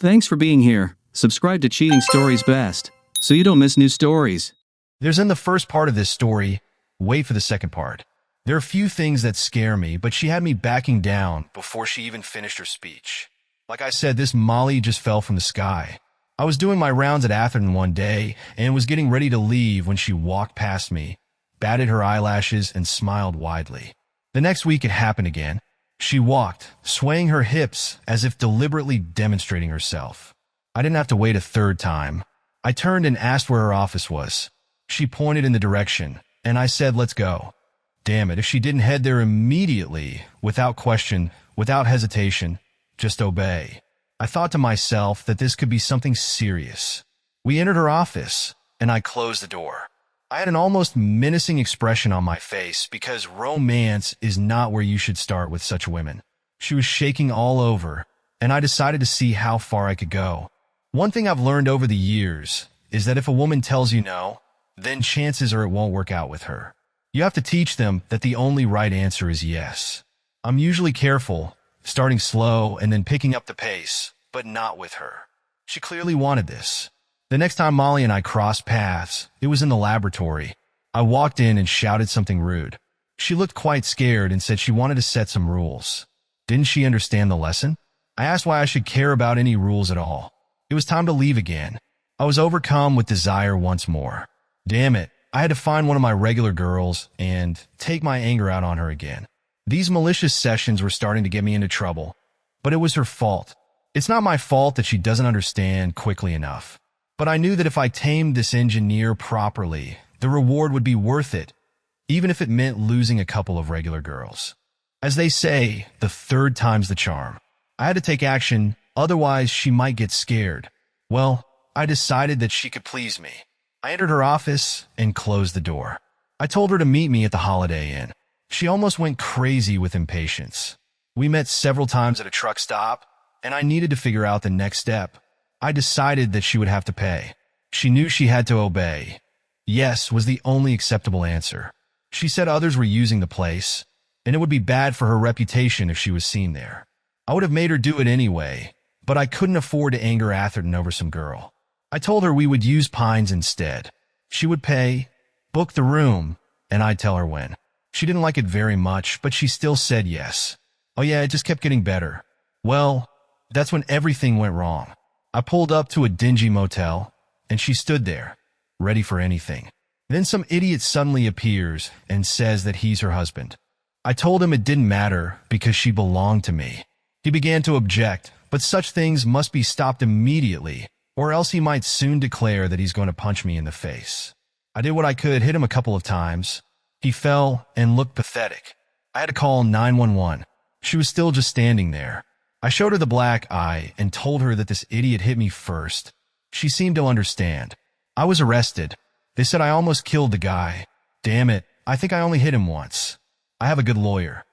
Thanks for being here. Subscribe to Cheating Stories Best, so you don't miss new stories. There's in the first part of this story. Wait for the second part. There are few things that scare me, but she had me backing down before she even finished her speech. Like I said, this Molly just fell from the sky. I was doing my rounds at Atherton one day and was getting ready to leave when she walked past me, batted her eyelashes, and smiled widely. The next week it happened again. She walked, swaying her hips as if deliberately demonstrating herself. I didn't have to wait a third time. I turned and asked where her office was. She pointed in the direction, and I said, "Let's go." Damn it, if she didn't head there immediately, without question, without hesitation, just obey. I thought to myself that this could be something serious. We entered her office, and I closed the door. I had an almost menacing expression on my face because romance is not where you should start with such women. She was shaking all over, and I decided to see how far I could go. One thing I've learned over the years is that if a woman tells you no, then chances are it won't work out with her. You have to teach them that the only right answer is yes. I'm usually careful, starting slow and then picking up the pace, but not with her. She clearly wanted this. The next time Molly and I crossed paths, it was in the laboratory. I walked in and shouted something rude. She looked quite scared and said she wanted to set some rules. Didn't she understand the lesson? I asked why I should care about any rules at all. It was time to leave again. I was overcome with desire once more. Damn it, I had to find one of my regular girls and take my anger out on her again. These malicious sessions were starting to get me into trouble, but it was her fault. It's not my fault that she doesn't understand quickly enough. But I knew that if I tamed this engineer properly, the reward would be worth it, even if it meant losing a couple of regular girls. As they say, the third time's the charm. I had to take action, otherwise she might get scared. Well, I decided that she could please me. I entered her office and closed the door. I told her to meet me at the Holiday Inn. She almost went crazy with impatience. We met several times at a truck stop, and I needed to figure out the next step. I decided that she would have to pay. She knew she had to obey. Yes was the only acceptable answer. She said others were using the place, and it would be bad for her reputation if she was seen there. I would have made her do it anyway, but I couldn't afford to anger Atherton over some girl. I told her we would use Pines instead. She would pay, book the room, and I'd tell her when. She didn't like it very much, but she still said yes. Oh yeah, it just kept getting better. Well, that's when everything went wrong. I pulled up to a dingy motel, and she stood there, ready for anything. Then some idiot suddenly appears and says that he's her husband. I told him it didn't matter because she belonged to me. He began to object, but such things must be stopped immediately, or else he might soon declare that he's going to punch me in the face. I did what I could, hit him a couple of times. He fell and looked pathetic. I had to call 911. She was still just standing there. I showed her the black eye and told her that this idiot hit me first. She seemed to understand. I was arrested. They said I almost killed the guy. Damn it, I think I only hit him once. I have a good lawyer.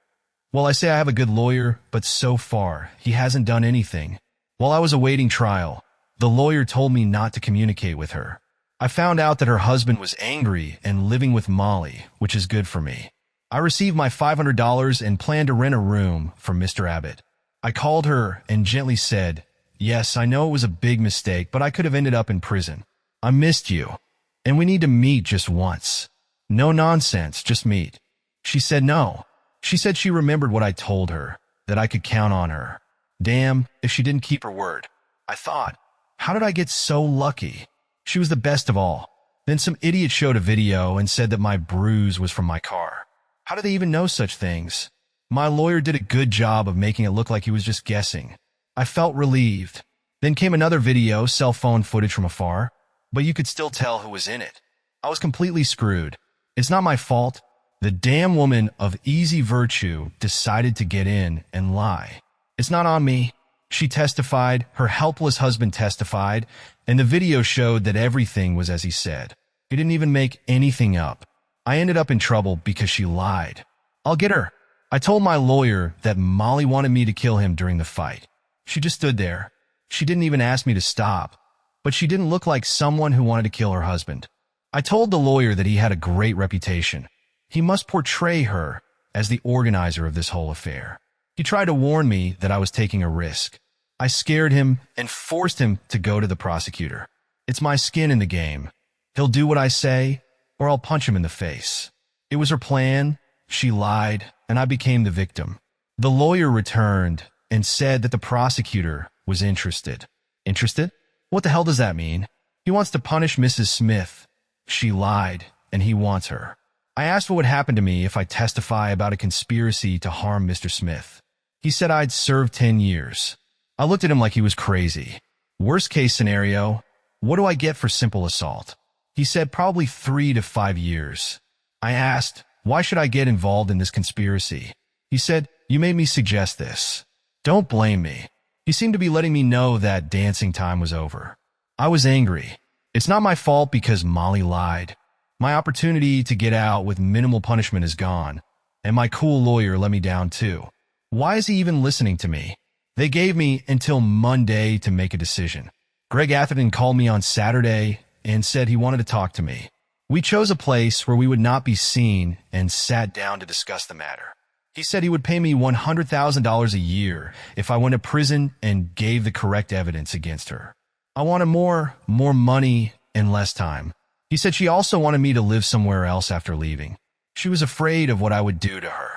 Well, I say I have a good lawyer, but so far, he hasn't done anything. While I was awaiting trial, the lawyer told me not to communicate with her. I found out that her husband was angry and living with Molly, which is good for me. I received my $500 and planned to rent a room from Mr. Abbott. I called her and gently said, "Yes, I know it was a big mistake, but I could have ended up in prison. I missed you, and we need to meet just once. No nonsense, just meet." She said no. She said she remembered what I told her, that I could count on her. Damn, if she didn't keep her word. I thought, how did I get so lucky? She was the best of all. Then some idiot showed a video and said that my bruise was from my car. How do they even know such things? My lawyer did a good job of making it look like he was just guessing. I felt relieved. Then came another video, cell phone footage from afar, but you could still tell who was in it. I was completely screwed. It's not my fault. The damn woman of easy virtue decided to get in and lie. It's not on me. She testified, her helpless husband testified, and the video showed that everything was as he said. He didn't even make anything up. I ended up in trouble because she lied. I'll get her. I told my lawyer that Molly wanted me to kill him during the fight. She just stood there. She didn't even ask me to stop, but she didn't look like someone who wanted to kill her husband. I told the lawyer that he had a great reputation. He must portray her as the organizer of this whole affair. He tried to warn me that I was taking a risk. I scared him and forced him to go to the prosecutor. It's my skin in the game. He'll do what I say, or I'll punch him in the face. It was her plan. She lied, and I became the victim. The lawyer returned and said that the prosecutor was interested. Interested? What the hell does that mean? He wants to punish Mrs. Smith. She lied, and he wants her. I asked what would happen to me if I testify about a conspiracy to harm Mr. Smith. He said I'd serve 10 years. I looked at him like he was crazy. Worst case scenario, what do I get for simple assault? He said probably 3 to 5 years. I asked, why should I get involved in this conspiracy? He said, you made me suggest this. Don't blame me. He seemed to be letting me know that dancing time was over. I was angry. It's not my fault because Molly lied. My opportunity to get out with minimal punishment is gone, and my cool lawyer let me down too. Why is he even listening to me? They gave me until Monday to make a decision. Greg Atherton called me on Saturday and said he wanted to talk to me. We chose a place where we would not be seen and sat down to discuss the matter. He said he would pay me $100,000 a year if I went to prison and gave the correct evidence against her. I wanted more money and less time. He said she also wanted me to live somewhere else after leaving. She was afraid of what I would do to her.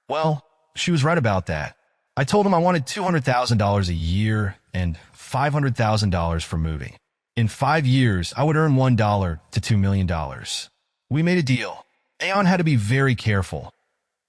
Well, she was right about that. I told him I wanted $200,000 a year and $500,000 for moving. In 5 years, I would earn $1 to $2 million. We made a deal. Aeon had to be very careful.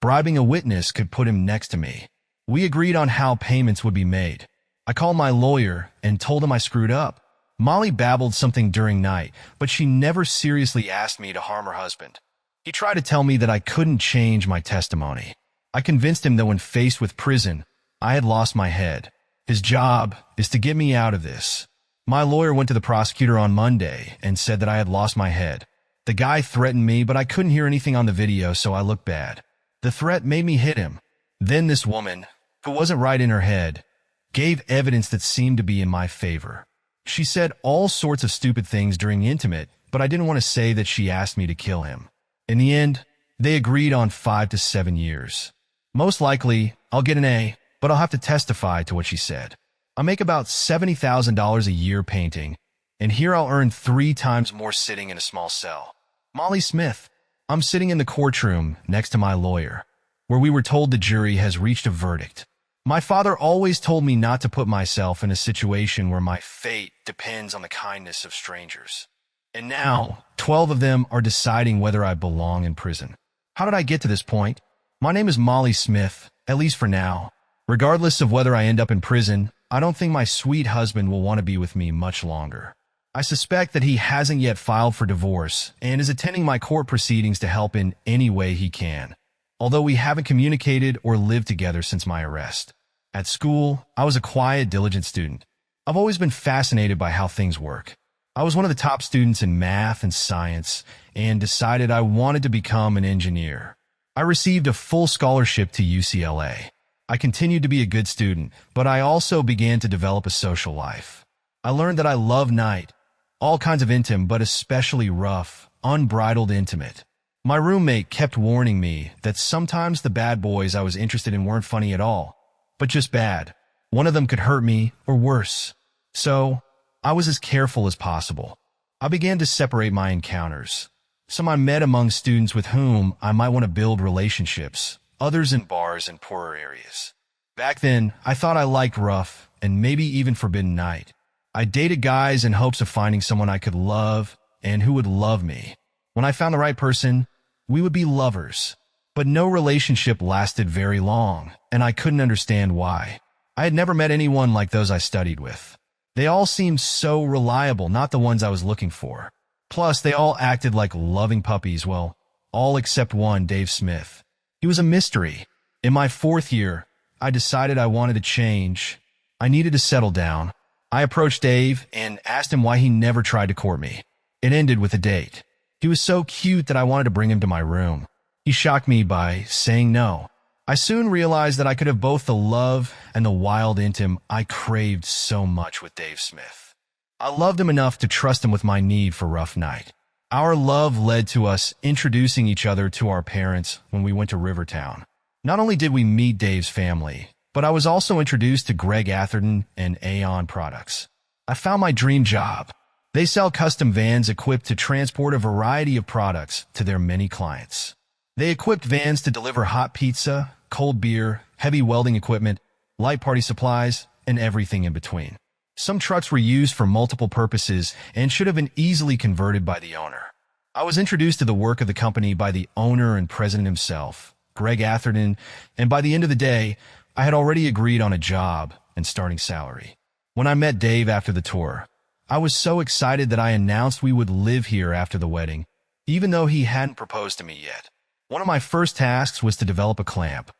Bribing a witness could put him next to me. We agreed on how payments would be made. I called my lawyer and told him I screwed up. Molly babbled something during night, but she never seriously asked me to harm her husband. He tried to tell me that I couldn't change my testimony. I convinced him that when faced with prison, I had lost my head. His job is to get me out of this. My lawyer went to the prosecutor on Monday and said that I had lost my head. The guy threatened me, but I couldn't hear anything on the video, so I looked bad. The threat made me hit him. Then this woman, who wasn't right in her head, gave evidence that seemed to be in my favor. She said all sorts of stupid things during intimate, but I didn't want to say that she asked me to kill him. In the end, they agreed on 5 to 7 years. Most likely, I'll get an A, but I'll have to testify to what she said. I make about $70,000 a year painting, and here I'll earn 3 times more sitting in a small cell. Molly Smith. I'm sitting in the courtroom next to my lawyer, where we were told the jury has reached a verdict. My father always told me not to put myself in a situation where my fate depends on the kindness of strangers. And now, 12 of them are deciding whether I belong in prison. How did I get to this point? My name is Molly Smith, at least for now. Regardless of whether I end up in prison, I don't think my sweet husband will want to be with me much longer. I suspect that he hasn't yet filed for divorce and is attending my court proceedings to help in any way he can, although we haven't communicated or lived together since my arrest. At school, I was a quiet, diligent student. I've always been fascinated by how things work. I was one of the top students in math and science and decided I wanted to become an engineer. I received a full scholarship to UCLA. I continued to be a good student, but I also began to develop a social life. I learned that I love night, all kinds of intimate, but especially rough, unbridled intimate. My roommate kept warning me that sometimes the bad boys I was interested in weren't funny at all, but just bad. One of them could hurt me, or worse. So, I was as careful as possible. I began to separate my encounters. Some I met among students with whom I might want to build relationships, others in bars in poorer areas. Back then, I thought I liked rough, and maybe even forbidden night. I dated guys in hopes of finding someone I could love and who would love me. When I found the right person, we would be lovers. But no relationship lasted very long, and I couldn't understand why. I had never met anyone like those I studied with. They all seemed so reliable, not the ones I was looking for. Plus, they all acted like loving puppies, well, all except one, Dave Smith. He was a mystery. In my 4th year, I decided I wanted to change. I needed to settle down. I approached Dave and asked him why he never tried to court me. It ended with a date. He was so cute that I wanted to bring him to my room. He shocked me by saying no. I soon realized that I could have both the love and the wild intim I craved so much with Dave Smith. I loved him enough to trust him with my need for rough night. Our love led to us introducing each other to our parents when we went to Rivertown. Not only did we meet Dave's family, But I was also introduced to Greg Atherton and Aon products. I found my dream job. They sell custom vans equipped to transport a variety of products to their many clients. They equipped vans to deliver hot pizza, cold beer, heavy welding equipment, light party supplies, and everything in between. Some trucks were used for multiple purposes and should have been easily converted by the owner. I was introduced to the work of the company by the owner and president himself, Greg Atherton, and by the end of the day, I had already agreed on a job and starting salary. When I met Dave after the tour, I was so excited that I announced we would live here after the wedding, even though he hadn't proposed to me yet. One of my first tasks was to develop a clamp.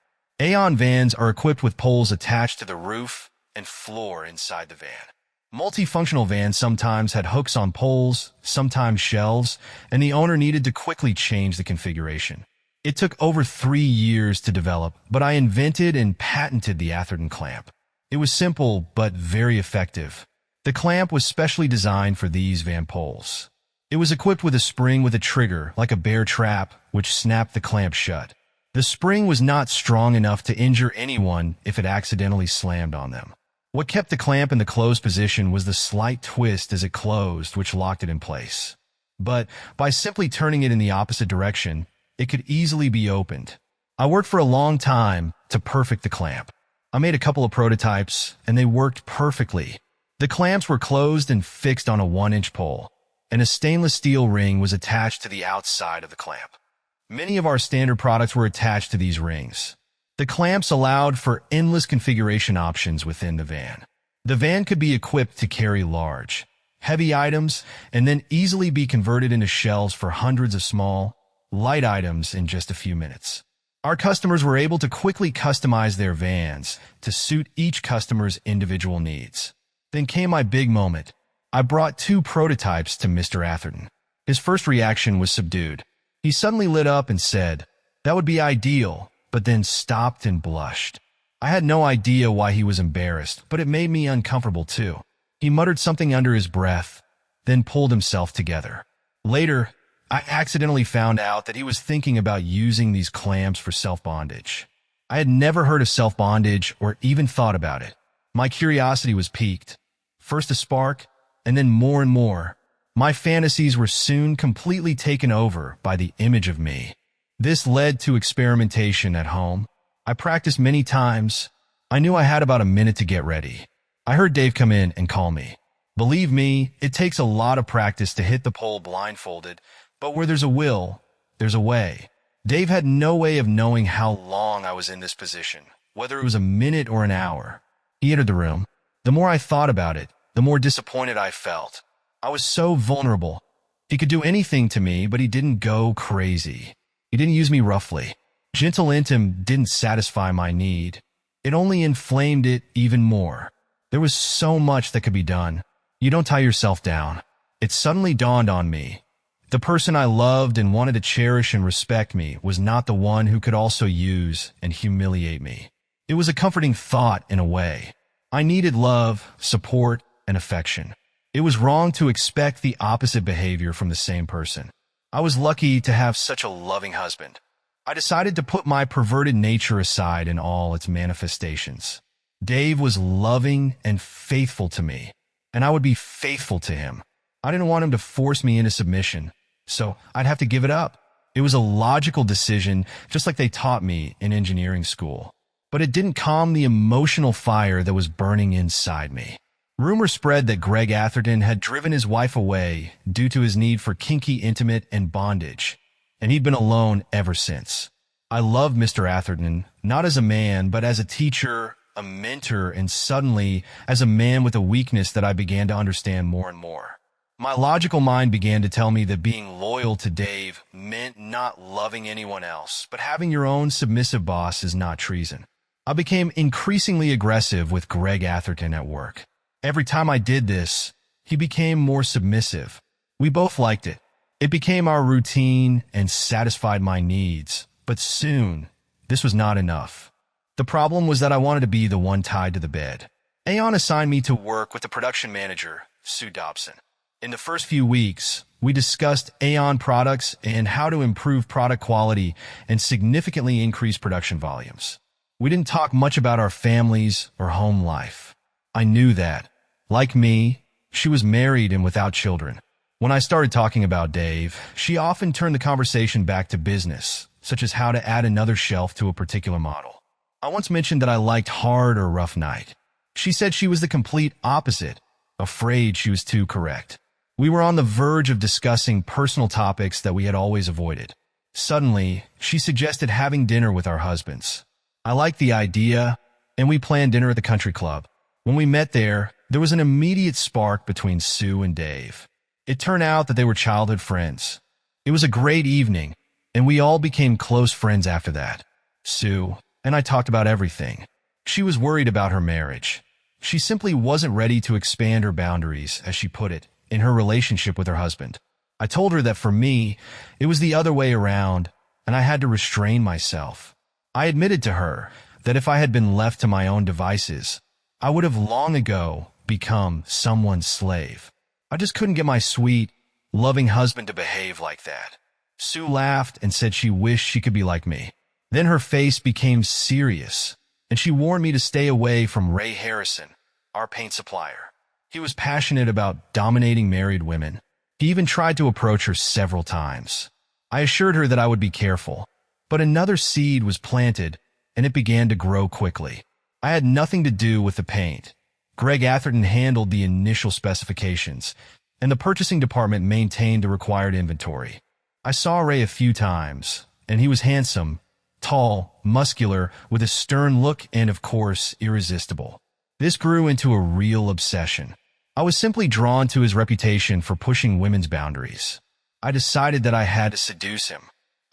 Aon vans are equipped with poles attached to the roof and floor inside the van. Multifunctional vans sometimes had hooks on poles, sometimes shelves, and the owner needed to quickly change the configuration. It took over 3 years to develop, but I invented and patented the Atherton clamp. It was simple, but very effective. The clamp was specially designed for these van poles. It was equipped with a spring with a trigger, like a bear trap, which snapped the clamp shut. The spring was not strong enough to injure anyone if it accidentally slammed on them. What kept the clamp in the closed position was the slight twist as it closed, which locked it in place. But by simply turning it in the opposite direction, it could easily be opened. I worked for a long time to perfect the clamp. I made a couple of prototypes, and they worked perfectly. The clamps were closed and fixed on a 1-inch pole, and a stainless steel ring was attached to the outside of the clamp. Many of our standard products were attached to these rings. The clamps allowed for endless configuration options within the van. The van could be equipped to carry large, heavy items and then easily be converted into shelves for hundreds of small, light items in just a few minutes. Our customers were able to quickly customize their vans to suit each customer's individual needs. Then came my big moment. I brought 2 prototypes to Mr. Atherton. His first reaction was subdued. He suddenly lit up and said, "That would be ideal," but then stopped and blushed. I had no idea why he was embarrassed, but it made me uncomfortable too. He muttered something under his breath, then pulled himself together. Later, I accidentally found out that he was thinking about using these clamps for self-bondage. I had never heard of self-bondage or even thought about it. My curiosity was piqued. First a spark, and then more and more. My fantasies were soon completely taken over by the image of me. This led to experimentation at home. I practiced many times. I knew I had about a minute to get ready. I heard Dave come in and call me. Believe me, it takes a lot of practice to hit the pole blindfolded, but where there's a will, there's a way. Dave had no way of knowing how long I was in this position, whether it was a minute or an hour. He entered the room. The more I thought about it, the more disappointed I felt. I was so vulnerable. He could do anything to me, but he didn't go crazy. He didn't use me roughly. Gentle intim didn't satisfy my need. It only inflamed it even more. There was so much that could be done. You don't tie yourself down. It suddenly dawned on me. The person I loved and wanted to cherish and respect me was not the one who could also use and humiliate me. It was a comforting thought in a way. I needed love, support, and affection. It was wrong to expect the opposite behavior from the same person. I was lucky to have such a loving husband. I decided to put my perverted nature aside in all its manifestations. Dave was loving and faithful to me, and I would be faithful to him. I didn't want him to force me into submission, so I'd have to give it up. It was a logical decision, just like they taught me in engineering school. But it didn't calm the emotional fire that was burning inside me. Rumor spread that Greg Atherton had driven his wife away due to his need for kinky intimate and bondage, and he'd been alone ever since. I loved Mr. Atherton, not as a man, but as a teacher, a mentor, and suddenly as a man with a weakness that I began to understand more and more. My logical mind began to tell me that being loyal to Dave meant not loving anyone else, but having your own submissive boss is not treason. I became increasingly aggressive with Greg Atherton at work. Every time I did this, he became more submissive. We both liked it. It became our routine and satisfied my needs, but soon, this was not enough. The problem was that I wanted to be the one tied to the bed. Aon assigned me to work with the production manager, Sue Dobson. In the first few weeks, we discussed Aon products and how to improve product quality and significantly increase production volumes. We didn't talk much about our families or home life. I knew that, like me, she was married and without children. When I started talking about Dave, she often turned the conversation back to business, such as how to add another shelf to a particular model. I once mentioned that I liked hard or rough night. She said she was the complete opposite, afraid she was too correct. We were on the verge of discussing personal topics that we had always avoided. Suddenly, she suggested having dinner with our husbands. I liked the idea, and we planned dinner at the country club. When we met there was an immediate spark between Sue and Dave. It turned out that they were childhood friends. It was a great evening, and we all became close friends after that. Sue and I talked about everything. She was worried about her marriage. She simply wasn't ready to expand her boundaries, as she put it, in her relationship with her husband. I told her that for me, it was the other way around, and I had to restrain myself. I admitted to her that if I had been left to my own devices, I would have long ago become someone's slave. I just couldn't get my sweet, loving husband to behave like that. Sue laughed and said she wished she could be like me. Then her face became serious, and she warned me to stay away from Ray Harrison, our paint supplier. He was passionate about dominating married women. He even tried to approach her several times. I assured her that I would be careful, but another seed was planted, and it began to grow quickly. I had nothing to do with the paint. Greg Atherton handled the initial specifications, and the purchasing department maintained the required inventory. I saw Ray a few times, and he was handsome, tall, muscular, with a stern look and, of course, irresistible. This grew into a real obsession. I was simply drawn to his reputation for pushing women's boundaries. I decided that I had to seduce him.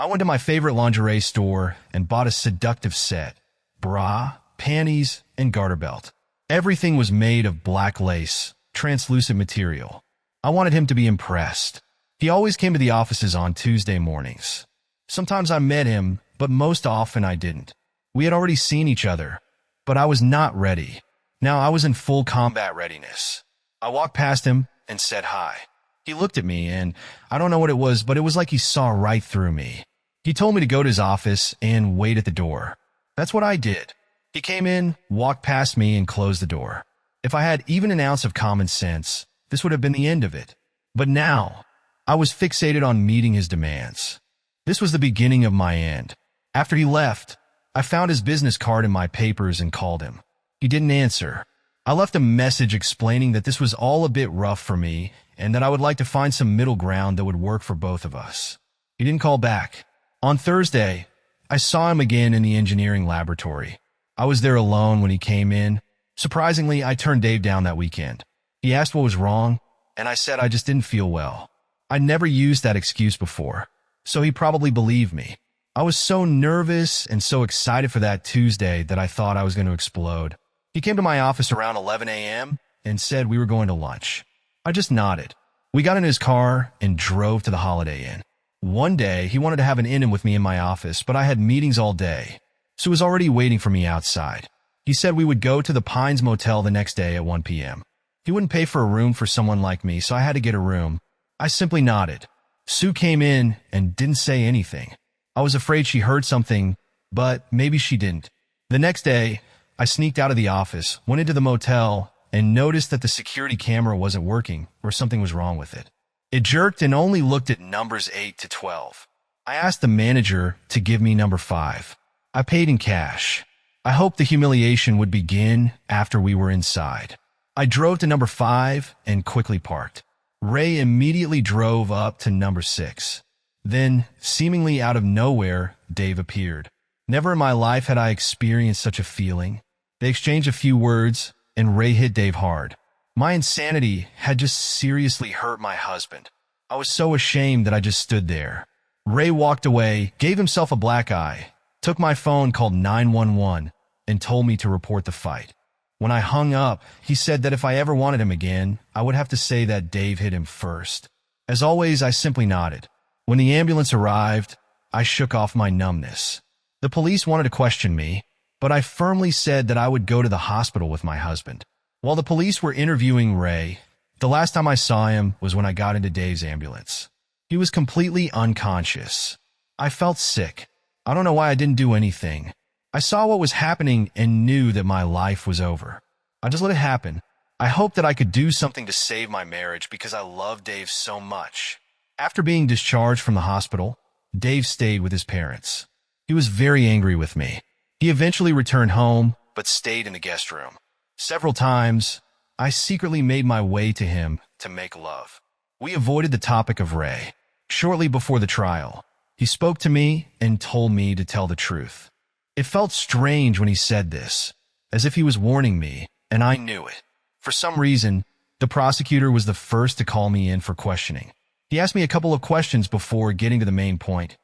I went to my favorite lingerie store and bought a seductive set: bra, panties, and garter belt. Everything was made of black lace, translucent material. I wanted him to be impressed. He always came to the offices on Tuesday mornings. Sometimes I met him, but most often I didn't. We had already seen each other, but I was not ready. Now I was in full combat readiness. I walked past him and said hi. He looked at me, and I don't know what it was, but it was like he saw right through me. He told me to go to his office and wait at the door. That's what I did. He came in, walked past me, and closed the door. If I had even an ounce of common sense, this would have been the end of it. But now, I was fixated on meeting his demands. This was the beginning of my end. After he left, I found his business card in my papers and called him. He didn't answer. I left a message explaining that this was all a bit rough for me and that I would like to find some middle ground that would work for both of us. He didn't call back. On Thursday, I saw him again in the engineering laboratory. I was there alone when he came in. Surprisingly, I turned Dave down that weekend. He asked what was wrong, and I said I just didn't feel well. I never used that excuse before, so he probably believed me. I was so nervous and so excited for that Tuesday that I thought I was going to explode. He came to my office around 11 a.m. and said we were going to lunch. I just nodded. We got in his car and drove to the Holiday Inn. One day, he wanted to have an in with me in my office, but I had meetings all day, so he was already waiting for me outside. He said we would go to the Pines Motel the next day at 1 p.m. He wouldn't pay for a room for someone like me, so I had to get a room. I simply nodded. Sue came in and didn't say anything. I was afraid she heard something, but maybe she didn't. The next day, I sneaked out of the office, went into the motel, and noticed that the security camera wasn't working or something was wrong with it. It jerked and only looked at numbers 8 to 12. I asked the manager to give me number 5. I paid in cash. I hoped the humiliation would begin after we were inside. I drove to number 5 and quickly parked. Ray immediately drove up to number 6. Then, seemingly out of nowhere, Dave appeared. Never in my life had I experienced such a feeling. They exchanged a few words, and Ray hit Dave hard. My insanity had just seriously hurt my husband. I was so ashamed that I just stood there. Ray walked away, gave himself a black eye, took my phone, called 911, and told me to report the fight. When I hung up, he said that if I ever wanted him again, I would have to say that Dave hit him first. As always, I simply nodded. When the ambulance arrived, I shook off my numbness. The police wanted to question me, but I firmly said that I would go to the hospital with my husband. While the police were interviewing Ray, the last time I saw him was when I got into Dave's ambulance. He was completely unconscious. I felt sick. I don't know why I didn't do anything. I saw what was happening and knew that my life was over. I just let it happen. I hoped that I could do something to save my marriage because I love Dave so much. After being discharged from the hospital, Dave stayed with his parents. He was very angry with me. He eventually returned home, but stayed in the guest room. Several times, I secretly made my way to him to make love. We avoided the topic of Ray. Shortly before the trial, he spoke to me and told me to tell the truth. It felt strange when he said this, as if he was warning me, and I knew it. For some reason, the prosecutor was the first to call me in for questioning. He asked me a couple of questions before getting to the main point.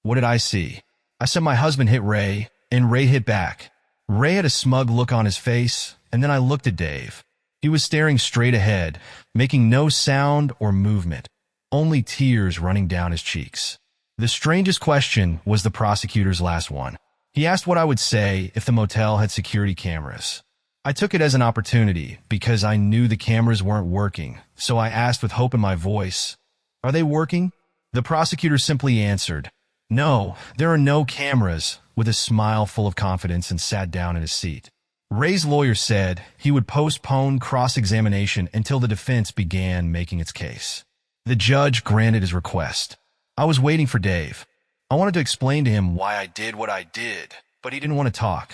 What did I see? I said my husband hit Ray, and Ray hit back. Ray had a smug look on his face, and then I looked at Dave. He was staring straight ahead, making no sound or movement, only tears running down his cheeks. The strangest question was the prosecutor's last one. He asked what I would say if the motel had security cameras. I took it as an opportunity because I knew the cameras weren't working, so I asked with hope in my voice, "Are they working?" The prosecutor simply answered, "No, there are no cameras," with a smile full of confidence, and sat down in his seat. Ray's lawyer said he would postpone cross-examination until the defense began making its case. The judge granted his request. I was waiting for Dave. I wanted to explain to him why I did what I did, but he didn't want to talk.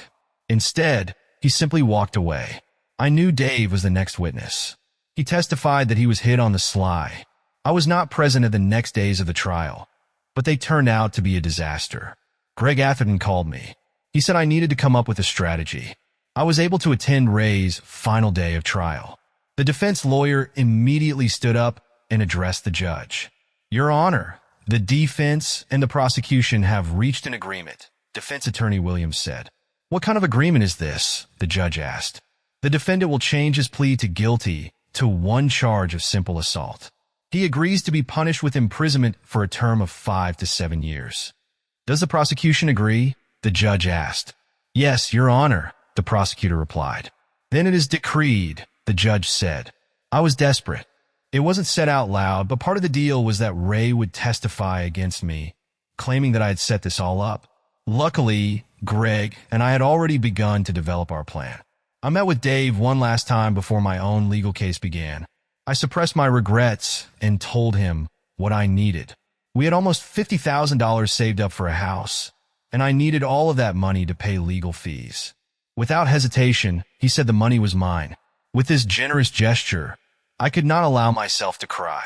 Instead, he simply walked away. I knew Dave was the next witness. He testified that he was hit on the sly. I was not present at the next days of the trial, but they turned out to be a disaster. Greg Atherton called me. He said I needed to come up with a strategy. I was able to attend Ray's final day of trial. The defense lawyer immediately stood up and addressed the judge. "Your Honor, the defense and the prosecution have reached an agreement," Defense Attorney Williams said. "What kind of agreement is this?" the judge asked. "The defendant will change his plea to guilty to one charge of simple assault. He agrees to be punished with imprisonment for a term of 5 to 7 years. "Does the prosecution agree?" the judge asked. "Yes, Your Honor," the prosecutor replied. "Then it is decreed," the judge said. I was desperate. It wasn't said out loud, but part of the deal was that Ray would testify against me, claiming that I had set this all up. Luckily, Greg and I had already begun to develop our plan. I met with Dave one last time before my own legal case began. I suppressed my regrets and told him what I needed. We had almost $50,000 saved up for a house, and I needed all of that money to pay legal fees. Without hesitation, he said the money was mine. With this generous gesture, I could not allow myself to cry.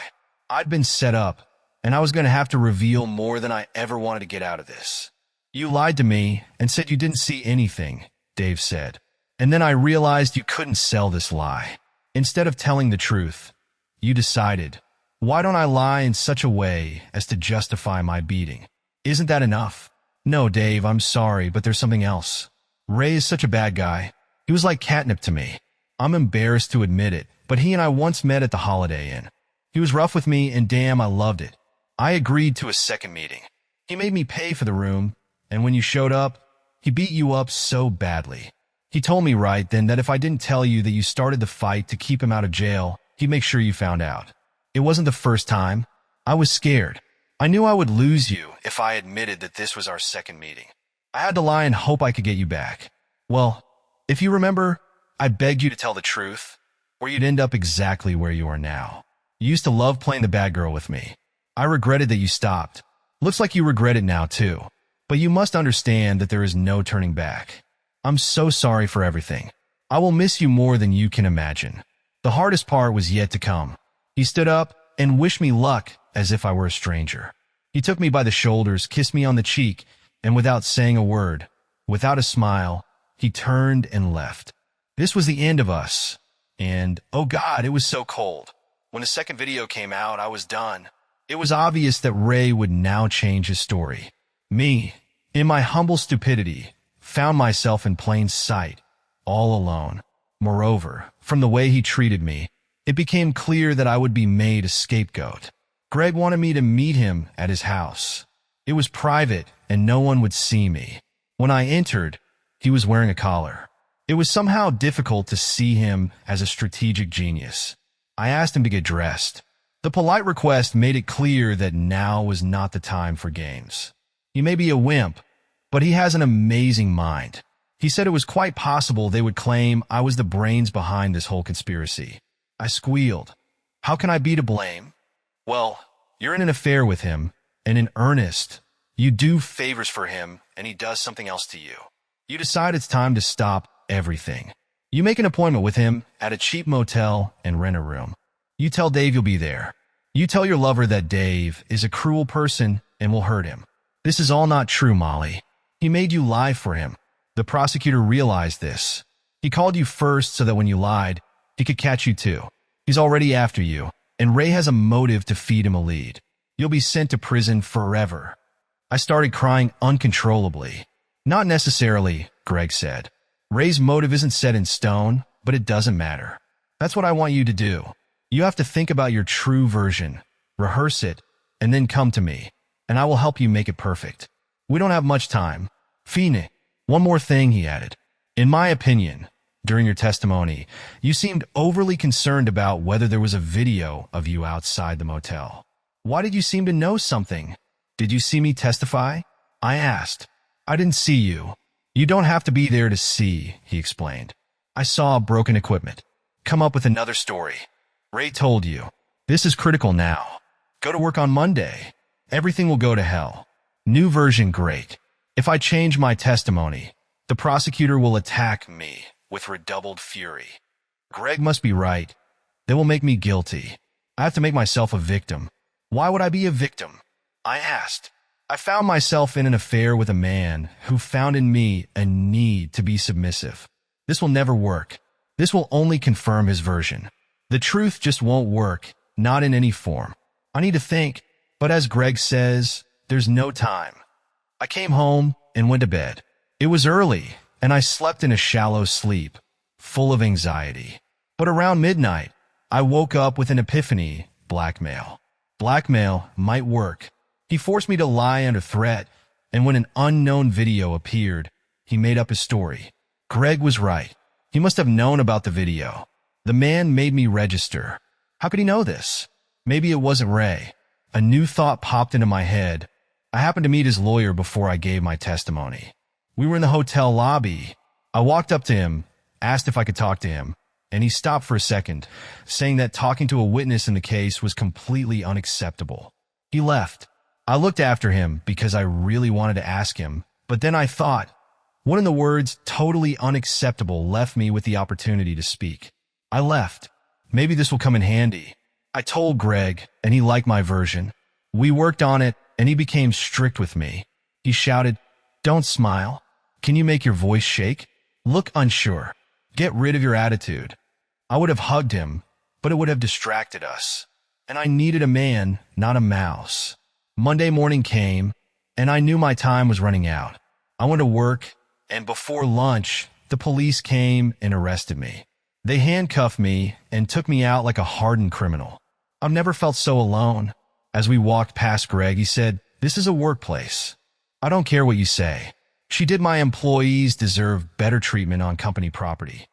I'd been set up, and I was going to have to reveal more than I ever wanted to get out of this. "You lied to me and said you didn't see anything," Dave said. "And then I realized you couldn't sell this lie. Instead of telling the truth, you decided, why don't I lie in such a way as to justify my beating? Isn't that enough?" "No, Dave, I'm sorry, but there's something else. Ray is such a bad guy. He was like catnip to me. I'm embarrassed to admit it, but he and I once met at the Holiday Inn. He was rough with me, and damn, I loved it. I agreed to a second meeting. He made me pay for the room, and when you showed up, he beat you up so badly. He told me right then that if I didn't tell you that you started the fight to keep him out of jail, he'd make sure you found out. It wasn't the first time. I was scared. I knew I would lose you if I admitted that this was our second meeting. I had to lie and hope I could get you back. Well, if you remember, I begged you to tell the truth, or you'd end up exactly where you are now. You used to love playing the bad girl with me. I regretted that you stopped. Looks like you regret it now, too. But you must understand that there is no turning back. I'm so sorry for everything. I will miss you more than you can imagine. The hardest part was yet to come." He stood up and wished me luck as if I were a stranger. He took me by the shoulders, kissed me on the cheek, and without saying a word, without a smile, he turned and left. This was the end of us. And, oh God, it was so cold. When the second video came out, I was done. It was obvious that Ray would now change his story. Me, in my humble stupidity, found myself in plain sight, all alone. Moreover, from the way he treated me, it became clear that I would be made a scapegoat. Greg wanted me to meet him at his house. It was private, and no one would see me. When I entered, he was wearing a collar. It was somehow difficult to see him as a strategic genius. I asked him to get dressed. The polite request made it clear that now was not the time for games. "You may be a wimp, but he has an amazing mind. He said it was quite possible they would claim I was the brains behind this whole conspiracy. I squealed. How can I be to blame? Well, you're in an affair with him, and in earnest. You do favors for him, and he does something else to you. You decide it's time to stop everything. You make an appointment with him at a cheap motel and rent a room. You tell Dave you'll be there. You tell your lover that Dave is a cruel person and will hurt him. This is all not true, Molly. He made you lie for him. The prosecutor realized this. He called you first so that when you lied, he could catch you too. He's already after you, and Ray has a motive to feed him a lead. You'll be sent to prison forever. I started crying uncontrollably. Not necessarily, Greg said. Ray's motive isn't set in stone, but it doesn't matter. That's what I want you to do. You have to think about your true version, rehearse it, and then come to me, and I will help you make it perfect. We don't have much time. Fine. One more thing, he added. In my opinion, during your testimony, you seemed overly concerned about whether there was a video of you outside the motel. Why did you seem to know something? Did you see me testify? I asked. I didn't see you. You don't have to be there to see, he explained. I saw broken equipment. Come up with another story. Ray told you. This is critical now. Go to work on Monday. Everything will go to hell. New version, great. If I change my testimony, the prosecutor will attack me with redoubled fury. Greg must be right. They will make me guilty. I have to make myself a victim. Why would I be a victim? I asked. I found myself in an affair with a man who found in me a need to be submissive. This will never work. This will only confirm his version. The truth just won't work, not in any form. I need to think, but as Greg says, there's no time. I came home and went to bed. It was early, and I slept in a shallow sleep, full of anxiety. But around midnight, I woke up with an epiphany: blackmail. Blackmail might work. He forced me to lie under threat, and when an unknown video appeared, he made up his story. Greg was right. He must have known about the video. The man made me register. How could he know this? Maybe it wasn't Ray. A new thought popped into my head. I happened to meet his lawyer before I gave my testimony. We were in the hotel lobby. I walked up to him, asked if I could talk to him, and he stopped for a second, saying that talking to a witness in the case was completely unacceptable. He left. I looked after him because I really wanted to ask him, but then I thought, what in the words "totally unacceptable" left me with the opportunity to speak. I left. Maybe this will come in handy. I told Greg, and he liked my version. We worked on it, and he became strict with me. He shouted, "Don't smile. Can you make your voice shake? Look unsure. Get rid of your attitude." I would have hugged him, but it would have distracted us. And I needed a man, not a mouse. Monday morning came, and I knew my time was running out. I went to work, and before lunch, the police came and arrested me. They handcuffed me and took me out like a hardened criminal. I've never felt so alone. As we walked past Greg, he said, "This is a workplace. I don't care what you say. She did. My employees deserve better treatment on company property."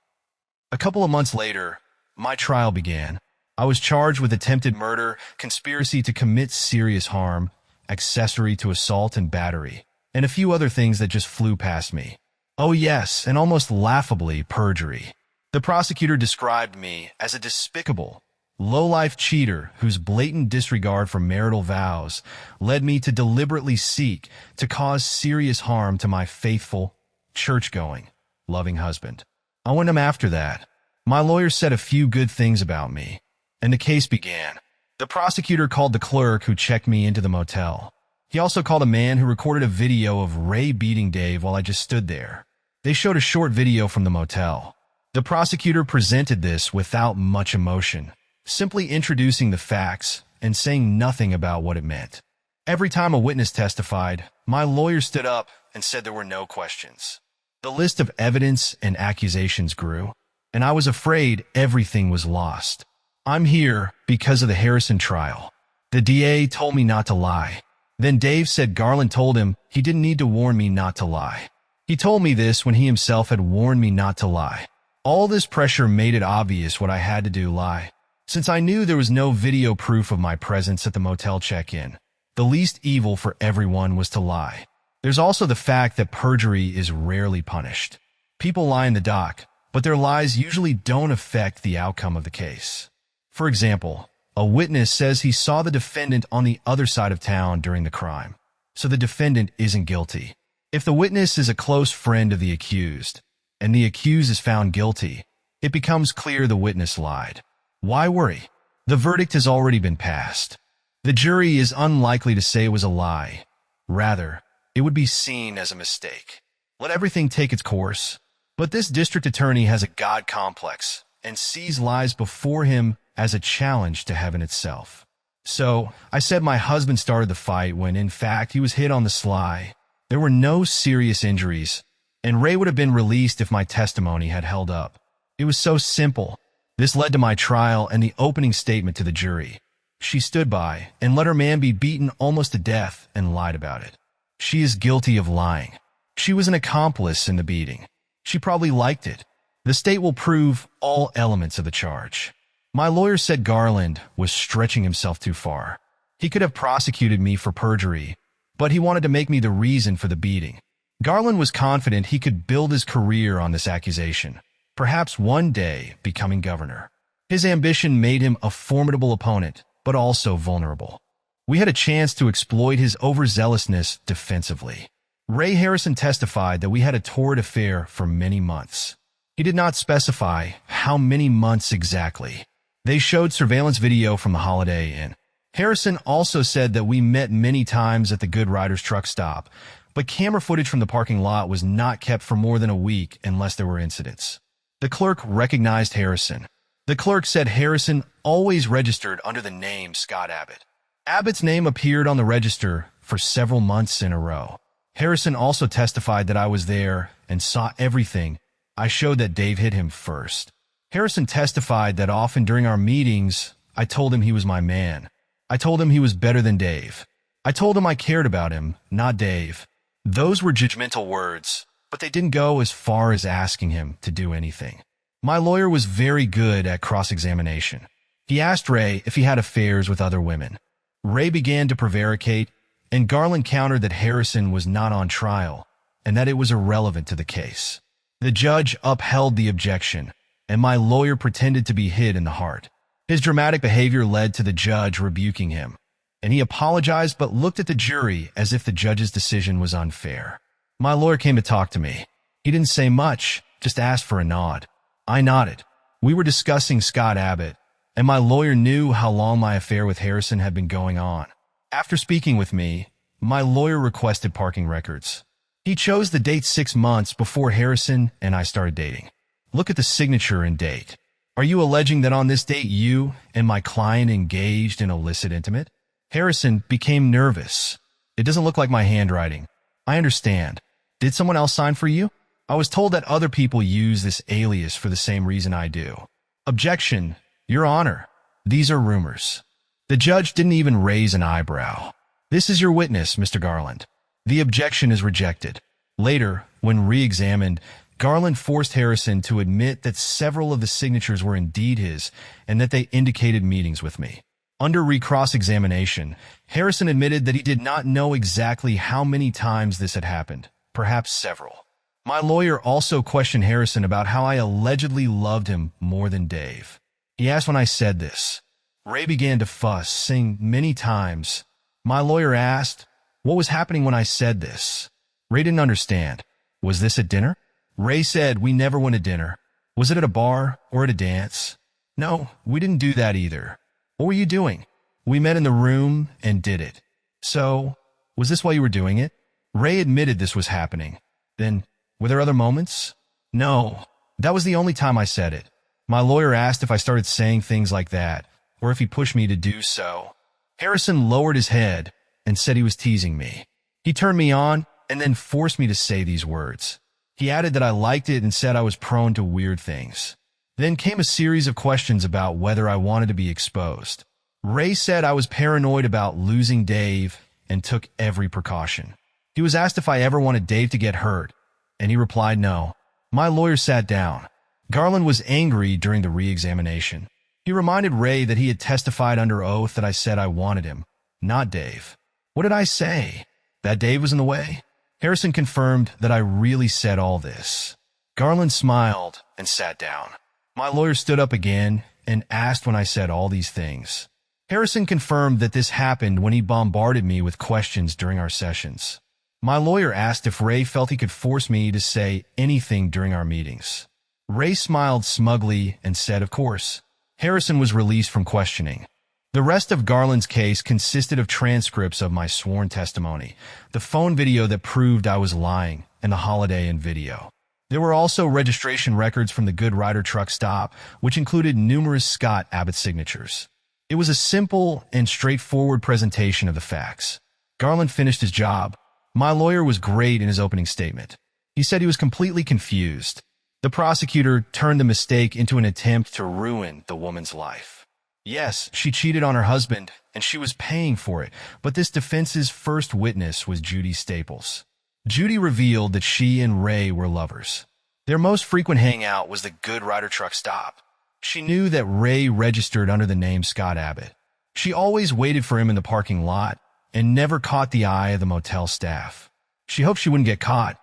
A couple of months later, my trial began. I was charged with attempted murder, conspiracy to commit serious harm, accessory to assault and battery, and a few other things that just flew past me. Oh yes, and almost laughably, perjury. The prosecutor described me as a despicable, low-life cheater whose blatant disregard for marital vows led me to deliberately seek to cause serious harm to my faithful, church-going, loving husband. I went him after that. My lawyer said a few good things about me, and the case began. The prosecutor called the clerk who checked me into the motel. He also called a man who recorded a video of Ray beating Dave while I just stood there. They showed a short video from the motel. The prosecutor presented this without much emotion, simply introducing the facts and saying nothing about what it meant. Every time a witness testified, my lawyer stood up and said there were no questions. The list of evidence and accusations grew, and I was afraid everything was lost. I'm here because of the Harrison trial. The DA told me not to lie. Then Dave said Garland told him he didn't need to warn me not to lie. He told me this when he himself had warned me not to lie. All this pressure made it obvious what I had to do: lie. Since I knew there was no video proof of my presence at the motel check-in, the least evil for everyone was to lie. There's also the fact that perjury is rarely punished. People lie in the dock, but their lies usually don't affect the outcome of the case. For example, a witness says he saw the defendant on the other side of town during the crime, so the defendant isn't guilty. If the witness is a close friend of the accused, and the accused is found guilty, it becomes clear the witness lied. Why worry? The verdict has already been passed. The jury is unlikely to say it was a lie. Rather, it would be seen as a mistake. Let everything take its course. But this district attorney has a God complex and sees lies before him as a challenge to heaven itself. So, I said my husband started the fight when, in fact, he was hit on the sly. There were no serious injuries, and Ray would have been released if my testimony had held up. It was so simple. This led to my trial and the opening statement to the jury. She stood by and let her man be beaten almost to death and lied about it. She is guilty of lying. She was an accomplice in the beating. She probably liked it. The state will prove all elements of the charge. My lawyer said Garland was stretching himself too far. He could have prosecuted me for perjury, but he wanted to make me the reason for the beating. Garland was confident he could build his career on this accusation, perhaps one day becoming governor. His ambition made him a formidable opponent, but also vulnerable. We had a chance to exploit his overzealousness defensively. Ray Harrison testified that we had a torrid affair for many months. He did not specify how many months exactly. They showed surveillance video from the Holiday Inn. Harrison also said that we met many times at the Good Riders truck stop, but camera footage from the parking lot was not kept for more than a week unless there were incidents. The clerk recognized Harrison. The clerk said Harrison always registered under the name Scott Abbott. Abbott's name appeared on the register for several months in a row. Harrison also testified that I was there and saw everything. I showed that Dave hit him first. Harrison testified that often during our meetings, I told him he was my man. I told him he was better than Dave. I told him I cared about him, not Dave. Those were judgmental words, but they didn't go as far as asking him to do anything. My lawyer was very good at cross-examination. He asked Ray if he had affairs with other women. Ray began to prevaricate, and Garland countered that Harrison was not on trial and that it was irrelevant to the case. The judge upheld the objection, and my lawyer pretended to be hit in the heart. His dramatic behavior led to the judge rebuking him, and he apologized but looked at the jury as if the judge's decision was unfair. My lawyer came to talk to me. He didn't say much, just asked for a nod. I nodded. We were discussing Scott Abbott, and my lawyer knew how long my affair with Harrison had been going on. After speaking with me, my lawyer requested parking records. He chose the date 6 months before Harrison and I started dating. Look at the signature and date. Are you alleging that on this date you and my client engaged in illicit intimate? Harrison became nervous. It doesn't look like my handwriting. I understand. Did someone else sign for you? I was told that other people use this alias for the same reason I do. Objection, Your Honor. These are rumors. The judge didn't even raise an eyebrow. This is your witness, Mr. Garland. The objection is rejected. Later, when re-examined, Garland forced Harrison to admit that several of the signatures were indeed his and that they indicated meetings with me. Under recross-examination, Harrison admitted that he did not know exactly how many times this had happened, perhaps several. My lawyer also questioned Harrison about how I allegedly loved him more than Dave. He asked when I said this. Ray began to fuss, saying many times. My lawyer asked, what was happening when I said this? Ray didn't understand. Was this at dinner? Ray said we never went to dinner. Was it at a bar or at a dance? No, we didn't do that either. What were you doing? We met in the room and did it. So, was this why you were doing it? Ray admitted this was happening. Then, were there other moments? No, that was the only time I said it. My lawyer asked if I started saying things like that, or if he pushed me to do so. Harrison lowered his head and said he was teasing me. He turned me on and then forced me to say these words. He added that I liked it and said I was prone to weird things. Then came a series of questions about whether I wanted to be exposed. Ray said I was paranoid about losing Dave and took every precaution. He was asked if I ever wanted Dave to get hurt, and he replied no. My lawyer sat down. Garland was angry during the re-examination. He reminded Ray that he had testified under oath that I said I wanted him, not Dave. What did I say? That Dave was in the way? Harrison confirmed that I really said all this. Garland smiled and sat down. My lawyer stood up again and asked when I said all these things. Harrison confirmed that this happened when he bombarded me with questions during our sessions. My lawyer asked if Ray felt he could force me to say anything during our meetings. Ray smiled smugly and said, of course. Harrison was released from questioning. The rest of Garland's case consisted of transcripts of my sworn testimony, the phone video that proved I was lying, and the Holiday Inn video. There were also registration records from the Good Ryder truck stop, which included numerous Scott Abbott signatures. It was a simple and straightforward presentation of the facts. Garland finished his job. My lawyer was great in his opening statement. He said he was completely confused. The prosecutor turned the mistake into an attempt to ruin the woman's life. Yes, she cheated on her husband, and she was paying for it, but this defense's first witness was Judy Staples. Judy revealed that she and Ray were lovers. Their most frequent hangout was the Good Ryder truck stop. She knew that Ray registered under the name Scott Abbott. She always waited for him in the parking lot and never caught the eye of the motel staff. She hoped she wouldn't get caught,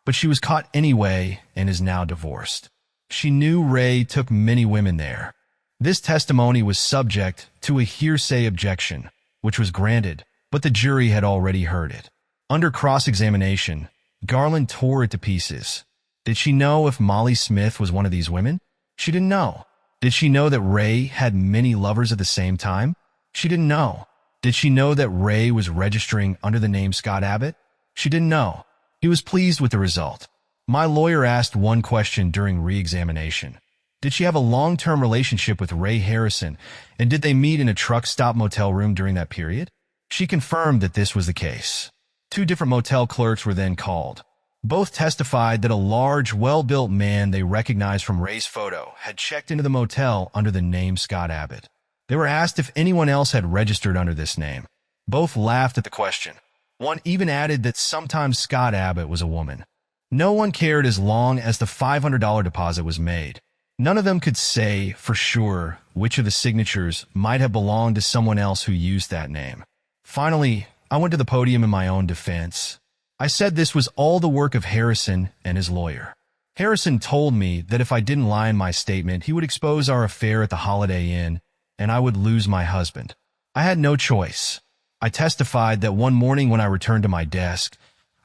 but she was caught anyway and is now divorced. She knew Ray took many women there. This testimony was subject to a hearsay objection, which was granted, but the jury had already heard it. Under cross-examination, Garland tore it to pieces. Did she know if Molly Smith was one of these women? She didn't know. Did she know that Ray had many lovers at the same time? She didn't know. Did she know that Ray was registering under the name Scott Abbott? She didn't know. He was pleased with the result. My lawyer asked one question during re-examination. Did she have a long-term relationship with Ray Harrison, and did they meet in a truck stop motel room during that period? She confirmed that this was the case. 2 different motel clerks were then called. Both testified that a large, well-built man they recognized from Ray's photo had checked into the motel under the name Scott Abbott. They were asked if anyone else had registered under this name. Both laughed at the question. One even added that sometimes Scott Abbott was a woman. No one cared as long as the $500 deposit was made. None of them could say for sure which of the signatures might have belonged to someone else who used that name. Finally, I went to the podium in my own defense. I said this was all the work of Harrison and his lawyer. Harrison told me that if I didn't lie in my statement, he would expose our affair at the Holiday Inn, and I would lose my husband. I had no choice. I testified that one morning when I returned to my desk,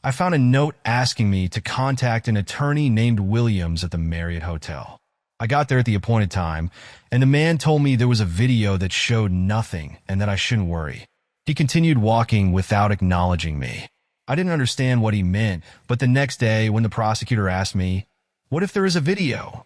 I found a note asking me to contact an attorney named Williams at the Marriott Hotel. I got there at the appointed time, and the man told me there was a video that showed nothing and that I shouldn't worry. He continued walking without acknowledging me. I didn't understand what he meant, but the next day when the prosecutor asked me, "What if there is a video?"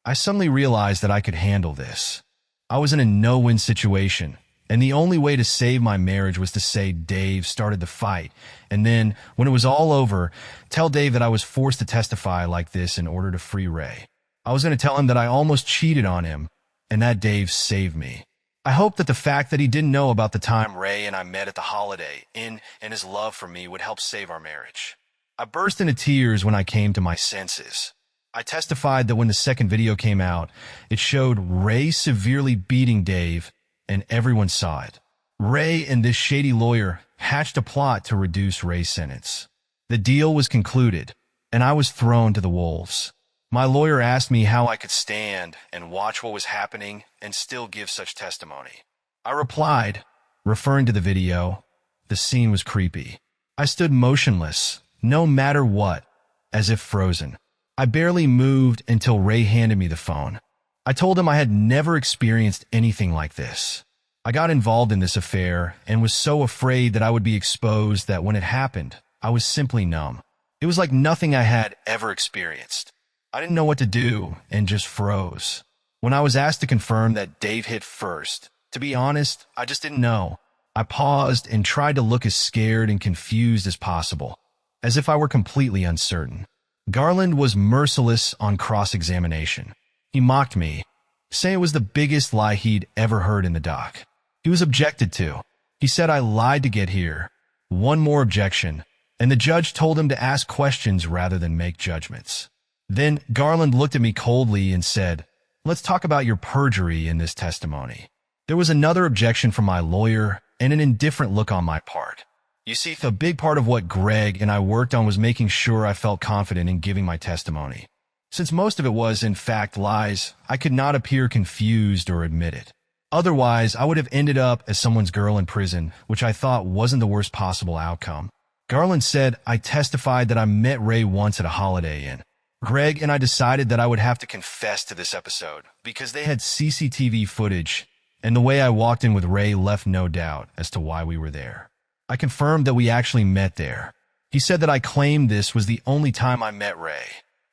I suddenly realized that I could handle this. I was in a no-win situation, and the only way to save my marriage was to say Dave started the fight, and then, when it was all over, tell Dave that I was forced to testify like this in order to free Ray. I was going to tell him that I almost cheated on him, and that Dave saved me. I hoped that the fact that he didn't know about the time Ray and I met at the Holiday Inn and his love for me would help save our marriage. I burst into tears when I came to my senses. I testified that when the second video came out, it showed Ray severely beating Dave, and everyone saw it. Ray and this shady lawyer hatched a plot to reduce Ray's sentence. The deal was concluded, and I was thrown to the wolves. My lawyer asked me how I could stand and watch what was happening and still give such testimony. I replied, referring to the video, the scene was creepy. I stood motionless, no matter what, as if frozen. I barely moved until Ray handed me the phone. I told him I had never experienced anything like this. I got involved in this affair and was so afraid that I would be exposed that when it happened, I was simply numb. It was like nothing I had ever experienced. I didn't know what to do and just froze. When I was asked to confirm that Dave hit first, to be honest, I just didn't know. I paused and tried to look as scared and confused as possible, as if I were completely uncertain. Garland was merciless on cross-examination. He mocked me, saying it was the biggest lie he'd ever heard in the dock. He was objected to. He said I lied to get here. One more objection, and the judge told him to ask questions rather than make judgments. Then Garland looked at me coldly and said, "Let's talk about your perjury in this testimony." There was another objection from my lawyer and an indifferent look on my part. You see, a big part of what Greg and I worked on was making sure I felt confident in giving my testimony. Since most of it was, in fact, lies, I could not appear confused or admit it. Otherwise, I would have ended up as someone's girl in prison, which I thought wasn't the worst possible outcome. Garland said I testified that I met Ray once at a Holiday Inn. Greg and I decided that I would have to confess to this episode because they had CCTV footage, and the way I walked in with Ray left no doubt as to why we were there. I confirmed that we actually met there. He said that I claimed this was the only time I met Ray.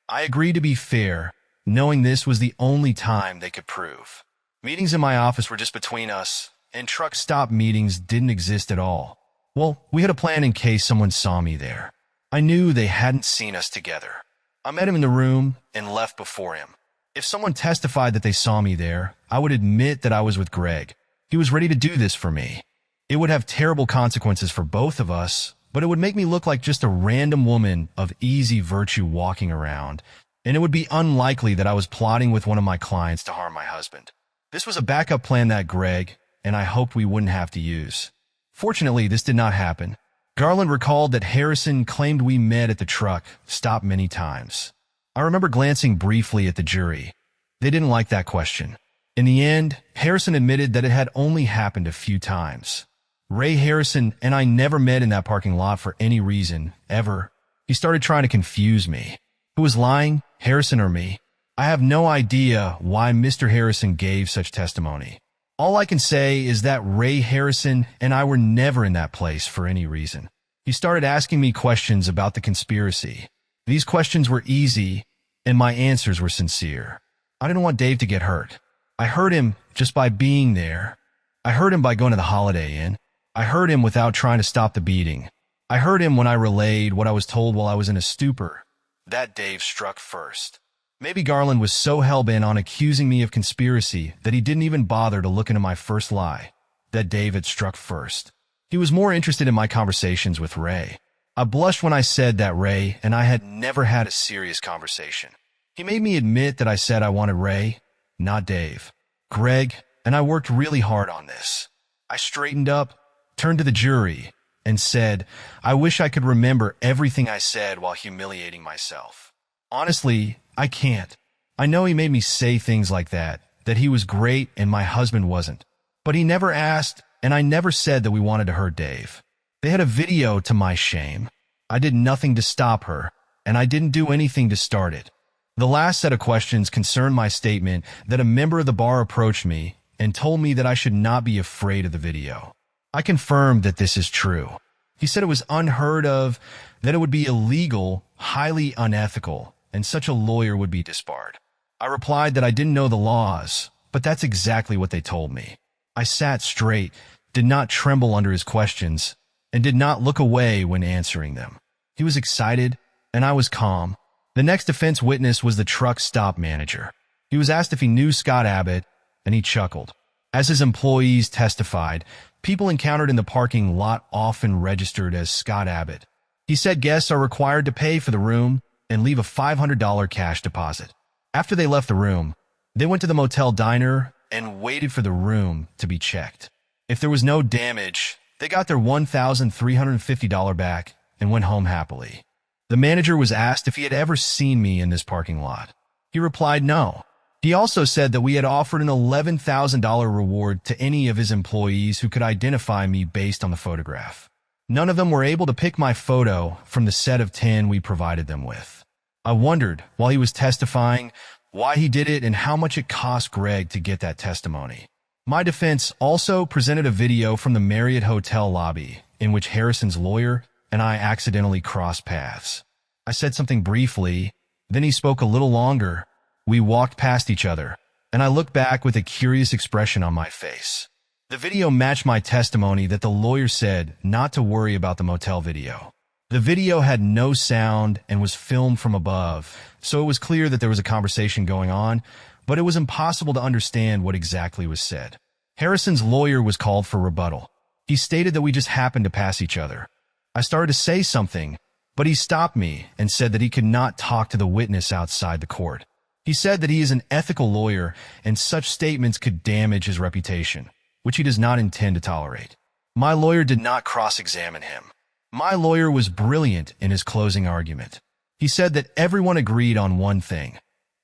I agreed to be fair, knowing this was the only time they could prove. Meetings in my office were just between us, and truck stop meetings didn't exist at all. Well, we had a plan in case someone saw me there. I knew they hadn't seen us together. I met him in the room and left before him. If someone testified that they saw me there, I would admit that I was with Greg. He was ready to do this for me. It would have terrible consequences for both of us, but it would make me look like just a random woman of easy virtue walking around, and it would be unlikely that I was plotting with one of my clients to harm my husband. This was a backup plan that Greg and I hoped we wouldn't have to use. Fortunately, this did not happen. Garland recalled that Harrison claimed we met at the truck stop many times. I remember glancing briefly at the jury. They didn't like that question. In the end, Harrison admitted that it had only happened a few times. Ray Harrison and I never met in that parking lot for any reason, ever. He started trying to confuse me. Who was lying, Harrison or me? I have no idea why Mr. Harrison gave such testimony. All I can say is that Ray Harrison and I were never in that place for any reason. He started asking me questions about the conspiracy. These questions were easy, and my answers were sincere. I didn't want Dave to get hurt. I hurt him just by being there. I hurt him by going to the Holiday Inn. I hurt him without trying to stop the beating. I hurt him when I relayed what I was told while I was in a stupor. That Dave struck first. Maybe Garland was so hell-bent on accusing me of conspiracy that he didn't even bother to look into my first lie, that Dave had struck first. He was more interested in my conversations with Ray. I blushed when I said that Ray and I had never had a serious conversation. He made me admit that I said I wanted Ray, not Dave. Greg and I worked really hard on this. I straightened up, turned to the jury, and said, I wish I could remember everything I said while humiliating myself. Honestly, I can't. I know he made me say things like that he was great and my husband wasn't. But he never asked, and I never said that we wanted to hurt Dave. They had a video to my shame. I did nothing to stop her, and I didn't do anything to start it. The last set of questions concerned my statement that a member of the bar approached me and told me that I should not be afraid of the video. I confirmed that this is true. He said it was unheard of, that it would be illegal, highly unethical, and such a lawyer would be disbarred. I replied that I didn't know the laws, but that's exactly what they told me. I sat straight, did not tremble under his questions, and did not look away when answering them. He was excited, and I was calm. The next defense witness was the truck stop manager. He was asked if he knew Scott Abbott, and he chuckled. As his employees testified, people encountered in the parking lot often registered as Scott Abbott. He said guests are required to pay for the room and leave a $500 cash deposit. After they left the room, they went to the motel diner and waited for the room to be checked. If there was no damage, they got their $1,350 back and went home happily. The manager was asked if he had ever seen me in this parking lot. He replied no. He also said that we had offered an $11,000 reward to any of his employees who could identify me based on the photograph. None of them were able to pick my photo from the set of 10 we provided them with. I wondered, while he was testifying, why he did it and how much it cost Greg to get that testimony. My defense also presented a video from the Marriott Hotel lobby in which Harrison's lawyer and I accidentally crossed paths. I said something briefly, then he spoke a little longer. We walked past each other, and I looked back with a curious expression on my face. The video matched my testimony that the lawyer said not to worry about the motel video. The video had no sound and was filmed from above, so it was clear that there was a conversation going on, but it was impossible to understand what exactly was said. Harrison's lawyer was called for rebuttal. He stated that we just happened to pass each other. I started to say something, but he stopped me and said that he could not talk to the witness outside the court. He said that he is an ethical lawyer and such statements could damage his reputation, which he does not intend to tolerate. My lawyer did not cross-examine him. My lawyer was brilliant in his closing argument. He said that everyone agreed on one thing.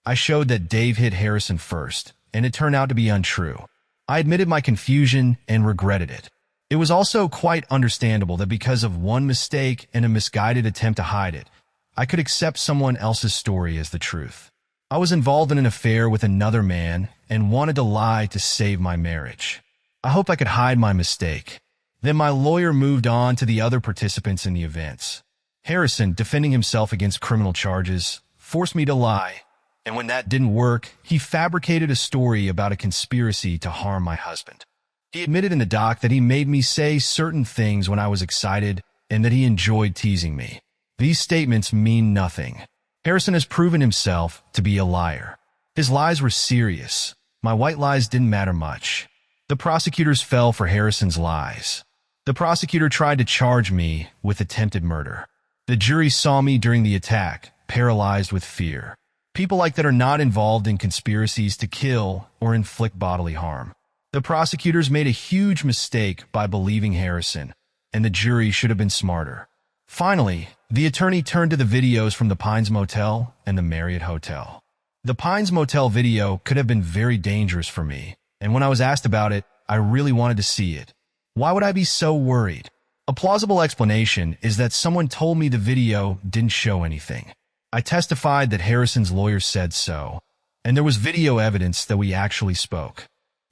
I showed that Dave hit Harrison first, and it turned out to be untrue. I admitted my confusion and regretted it. It was also quite understandable that because of one mistake and a misguided attempt to hide it, I could accept someone else's story as the truth. I was involved in an affair with another man and wanted to lie to save my marriage. I hoped I could hide my mistake. Then my lawyer moved on to the other participants in the events. Harrison, defending himself against criminal charges, forced me to lie, and when that didn't work, he fabricated a story about a conspiracy to harm my husband. He admitted in the doc that he made me say certain things when I was excited and that he enjoyed teasing me. These statements mean nothing. Harrison has proven himself to be a liar. His lies were serious. My white lies didn't matter much. The prosecutors fell for Harrison's lies. The prosecutor tried to charge me with attempted murder. The jury saw me during the attack, paralyzed with fear. People like that are not involved in conspiracies to kill or inflict bodily harm. The prosecutors made a huge mistake by believing Harrison, and the jury should have been smarter. Finally, the attorney turned to the videos from the Pines Motel and the Marriott Hotel. The Pines Motel video could have been very dangerous for me, and when I was asked about it, I really wanted to see it. Why would I be so worried? A plausible explanation is that someone told me the video didn't show anything. I testified that Harrison's lawyer said so, and there was video evidence that we actually spoke.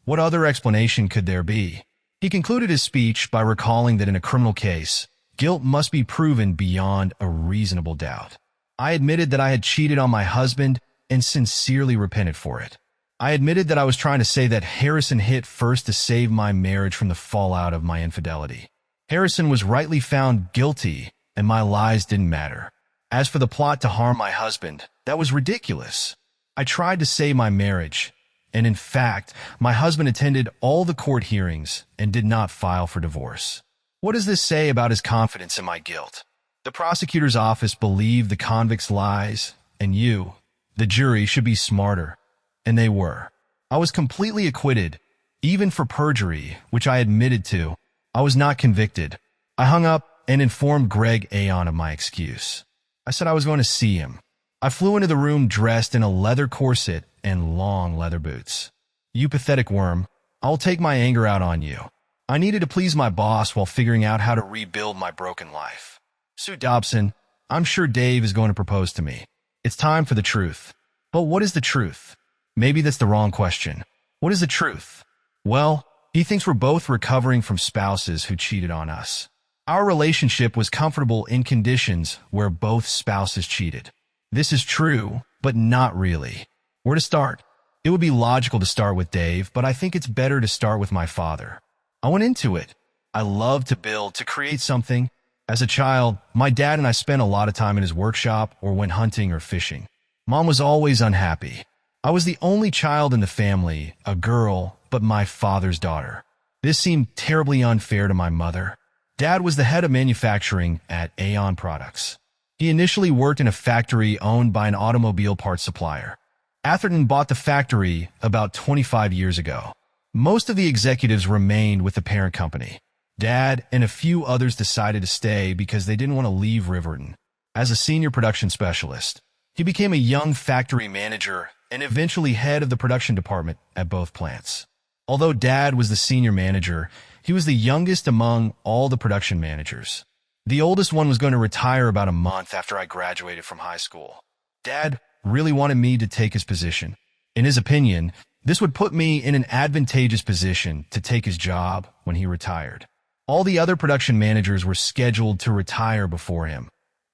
What other explanation could there be? He concluded his speech by recalling that in a criminal case, guilt must be proven beyond a reasonable doubt. I admitted that I had cheated on my husband and sincerely repented for it. I admitted that I was trying to say that Harrison hit first to save my marriage from the fallout of my infidelity. Harrison was rightly found guilty, and my lies didn't matter. As for the plot to harm my husband, that was ridiculous. I tried to save my marriage, and in fact, my husband attended all the court hearings and did not file for divorce. What does this say about his confidence in my guilt? The prosecutor's office believed the convict's lies, and you, the jury, should be smarter. And they were. I was completely acquitted, even for perjury, which I admitted to. I was not convicted. I hung up and informed Greg Aon of my excuse. I said I was going to see him. I flew into the room dressed in a leather corset and long leather boots. You pathetic worm, I'll take my anger out on you. I needed to please my boss while figuring out how to rebuild my broken life. Sue Dobson, I'm sure Dave is going to propose to me. It's time for the truth. But what is the truth? Maybe that's the wrong question. What is the truth? Well, he thinks we're both recovering from spouses who cheated on us. Our relationship was comfortable in conditions where both spouses cheated. This is true, but not really. Where to start? It would be logical to start with Dave, but I think it's better to start with my father. I went into it. I love to build, to create something. As a child, my dad and I spent a lot of time in his workshop or went hunting or fishing. Mom was always unhappy. I was the only child in the family, a girl, but my father's daughter. This seemed terribly unfair to my mother. Dad was the head of manufacturing at Aon Products. He initially worked in a factory owned by an automobile parts supplier. Atherton bought the factory about 25 years ago. Most of the executives remained with the parent company. Dad and a few others decided to stay because they didn't want to leave Riverton. As a senior production specialist, he became a young factory manager and eventually head of the production department at both plants. Although Dad was the senior manager, he was the youngest among all the production managers. The oldest one was going to retire about a month after I graduated from high school. Dad really wanted me to take his position. In his opinion, this would put me in an advantageous position to take his job when he retired. All the other production managers were scheduled to retire before him,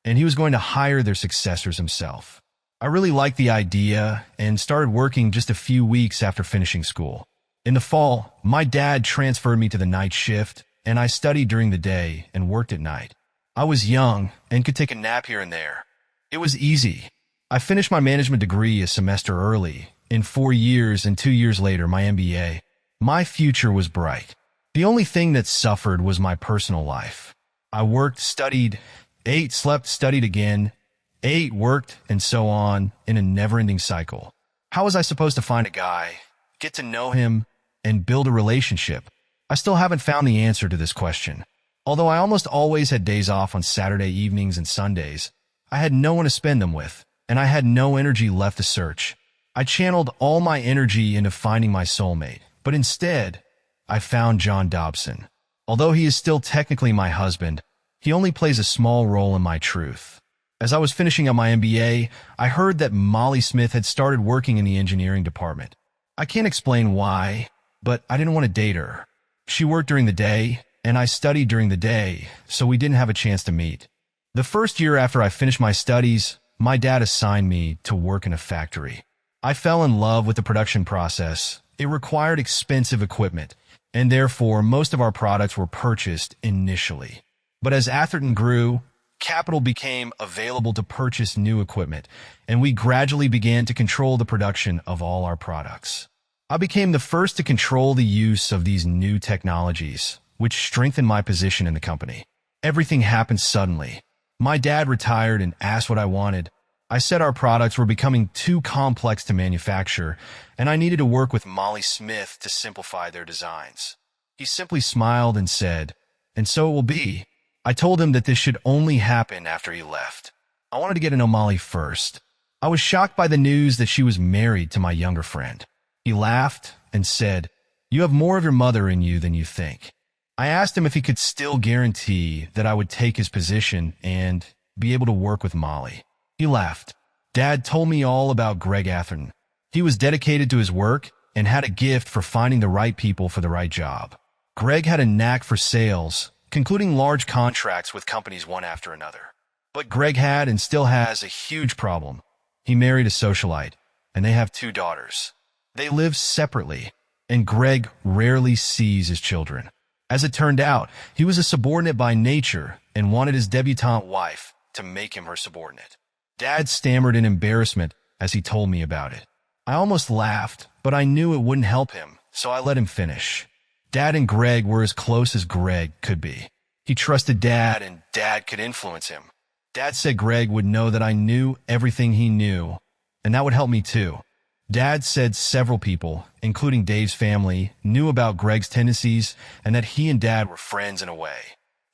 and he was going to hire their successors himself. I really liked the idea and started working just a few weeks after finishing school. In the fall, my dad transferred me to the night shift, and I studied during the day and worked at night. I was young and could take a nap here and there. It was easy. I finished my management degree a semester early. In 4 years and 2 years later, my MBA. My future was bright. The only thing that suffered was my personal life. I worked, studied, ate, slept, studied again, ate, worked, and so on in a never-ending cycle. How was I supposed to find a guy, get to know him, and build a relationship? I still haven't found the answer to this question. Although I almost always had days off on Saturday evenings and Sundays, I had no one to spend them with, and I had no energy left to search. I channeled all my energy into finding my soulmate, but instead, I found John Dobson. Although he is still technically my husband, he only plays a small role in my truth. As I was finishing up my MBA, I heard that Molly Smith had started working in the engineering department. I can't explain why, but I didn't want to date her. She worked during the day, and I studied during the day, so we didn't have a chance to meet. The first year after I finished my studies, my dad assigned me to work in a factory. I fell in love with the production process. It required expensive equipment, and therefore most of our products were purchased initially. But as Atherton grew, capital became available to purchase new equipment, and we gradually began to control the production of all our products. I became the first to control the use of these new technologies, which strengthened my position in the company. Everything happened suddenly. My dad retired and asked what I wanted. I said our products were becoming too complex to manufacture, and I needed to work with Molly Smith to simplify their designs. He simply smiled and said, "And so it will be." I told him that this should only happen after he left. I wanted to get to know Molly first. I was shocked by the news that she was married to my younger friend. He laughed and said, "You have more of your mother in you than you think." I asked him if he could still guarantee that I would take his position and be able to work with Molly. He laughed. Dad told me all about Greg Atherton. He was dedicated to his work and had a gift for finding the right people for the right job. Greg had a knack for sales, concluding large contracts with companies one after another. But Greg had and still has a huge problem. He married a socialite, and they have 2 daughters. They live separately, and Greg rarely sees his children. As it turned out, he was a subordinate by nature and wanted his debutante wife to make him her subordinate. Dad stammered in embarrassment as he told me about it. I almost laughed, but I knew it wouldn't help him, so I let him finish. Dad and Greg were as close as Greg could be. He trusted Dad, and Dad could influence him. Dad said Greg would know that I knew everything he knew, and that would help me too. Dad said several people, including Dave's family, knew about Greg's tendencies and that he and Dad were friends in a way.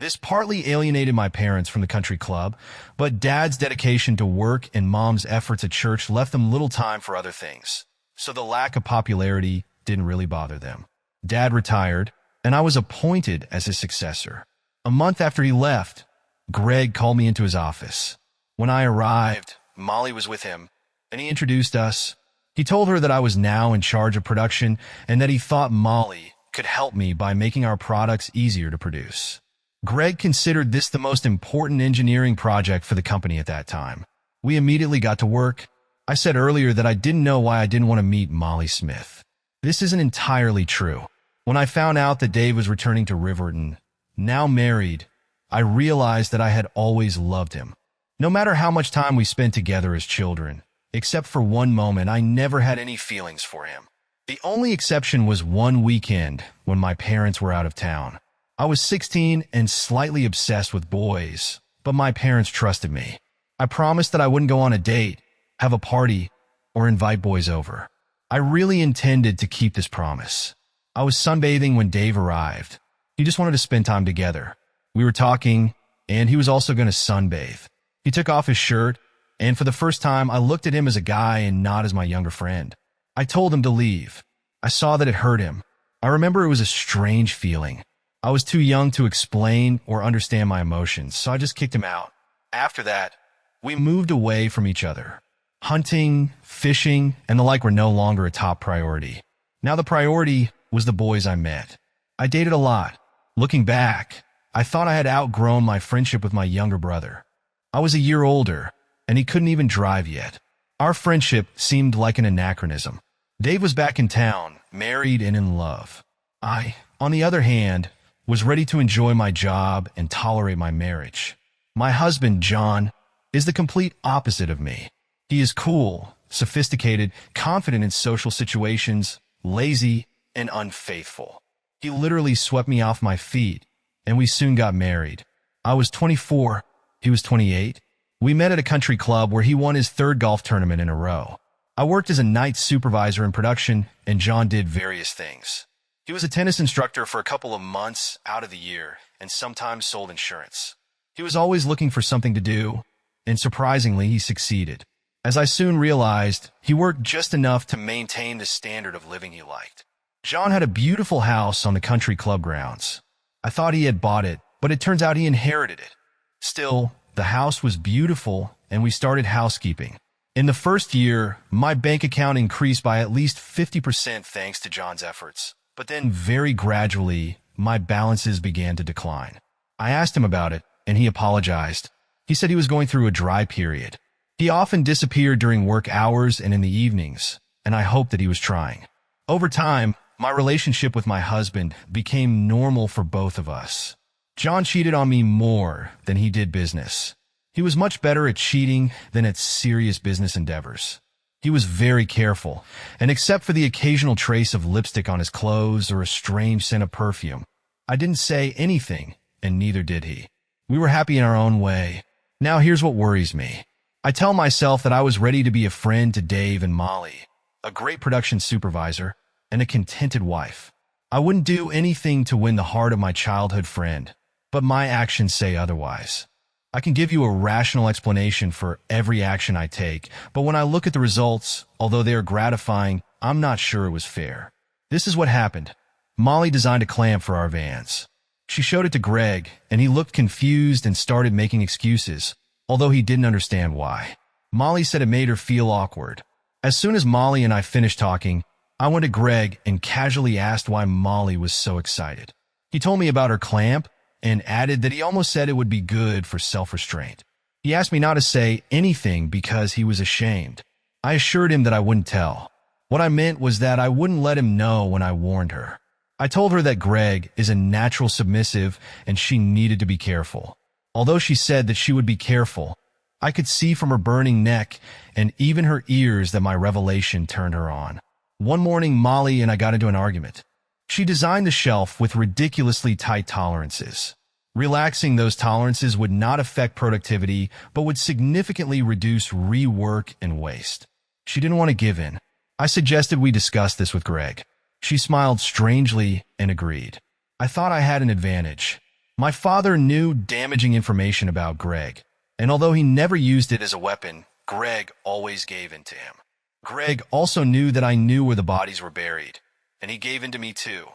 This partly alienated my parents from the country club, but Dad's dedication to work and Mom's efforts at church left them little time for other things, so the lack of popularity didn't really bother them. Dad retired, and I was appointed as his successor. A month after he left, Greg called me into his office. When I arrived, Molly was with him, and he introduced us. He told her that I was now in charge of production and that he thought Molly could help me by making our products easier to produce. Greg considered this the most important engineering project for the company at that time. We immediately got to work. I said earlier that I didn't know why I didn't want to meet Molly Smith. This isn't entirely true. When I found out that Dave was returning to Riverton, now married, I realized that I had always loved him. No matter how much time we spent together as children, except for one moment, I never had any feelings for him. The only exception was one weekend when my parents were out of town. I was 16 and slightly obsessed with boys, but my parents trusted me. I promised that I wouldn't go on a date, have a party, or invite boys over. I really intended to keep this promise. I was sunbathing when Dave arrived. He just wanted to spend time together. We were talking, and he was also going to sunbathe. He took off his shirt, and for the first time, I looked at him as a guy and not as my younger friend. I told him to leave. I saw that it hurt him. I remember it was a strange feeling. I was too young to explain or understand my emotions, so I just kicked him out. After that, we moved away from each other. Hunting, fishing, and the like were no longer a top priority. Now the priority was the boys I met. I dated a lot. Looking back, I thought I had outgrown my friendship with my younger brother. I was a year older, and he couldn't even drive yet. Our friendship seemed like an anachronism. Dave was back in town, married and in love. I, on the other hand, was ready to enjoy my job and tolerate my marriage. My husband, John, is the complete opposite of me. He is cool, sophisticated, confident in social situations, lazy, and unfaithful. He literally swept me off my feet, and we soon got married. I was 24, he was 28. We met at a country club where he won his 3rd golf tournament in a row. I worked as a night supervisor in production, and John did various things. He was a tennis instructor for a couple of months out of the year and sometimes sold insurance. He was always looking for something to do, and surprisingly, he succeeded. As I soon realized, he worked just enough to maintain the standard of living he liked. John had a beautiful house on the country club grounds. I thought he had bought it, but it turns out he inherited it. Still, the house was beautiful, and we started housekeeping. In the first year, my bank account increased by at least 50% thanks to John's efforts. But then very gradually, my balances began to decline. I asked him about it, and he apologized. He said he was going through a dry period. He often disappeared during work hours and in the evenings, and I hoped that he was trying. Over time, my relationship with my husband became normal for both of us. John cheated on me more than he did business. He was much better at cheating than at serious business endeavors. He was very careful, and except for the occasional trace of lipstick on his clothes or a strange scent of perfume, I didn't say anything, and neither did he. We were happy in our own way. Now here's what worries me. I tell myself that I was ready to be a friend to Dave and Molly, a great production supervisor, and a contented wife. I wouldn't do anything to win the heart of my childhood friend, but my actions say otherwise. I can give you a rational explanation for every action I take, but when I look at the results, although they are gratifying, I'm not sure it was fair. This is what happened. Molly designed a clamp for our vans. She showed it to Greg, and he looked confused and started making excuses, although he didn't understand why. Molly said it made her feel awkward. As soon as Molly and I finished talking, I went to Greg and casually asked why Molly was so excited. He told me about her clamp, and added that he almost said it would be good for self-restraint. He asked me not to say anything because he was ashamed. I assured him that I wouldn't tell. What I meant was that I wouldn't let him know when I warned her. I told her that Greg is a natural submissive and she needed to be careful. Although she said that she would be careful, I could see from her burning neck and even her ears that my revelation turned her on. One morning, Molly and I got into an argument. She designed the shelf with ridiculously tight tolerances. Relaxing those tolerances would not affect productivity, but would significantly reduce rework and waste. She didn't want to give in. I suggested we discuss this with Greg. She smiled strangely and agreed. I thought I had an advantage. My father knew damaging information about Greg, and although he never used it as a weapon, Greg always gave in to him. Greg also knew that I knew where the bodies were buried, and he gave in to me too.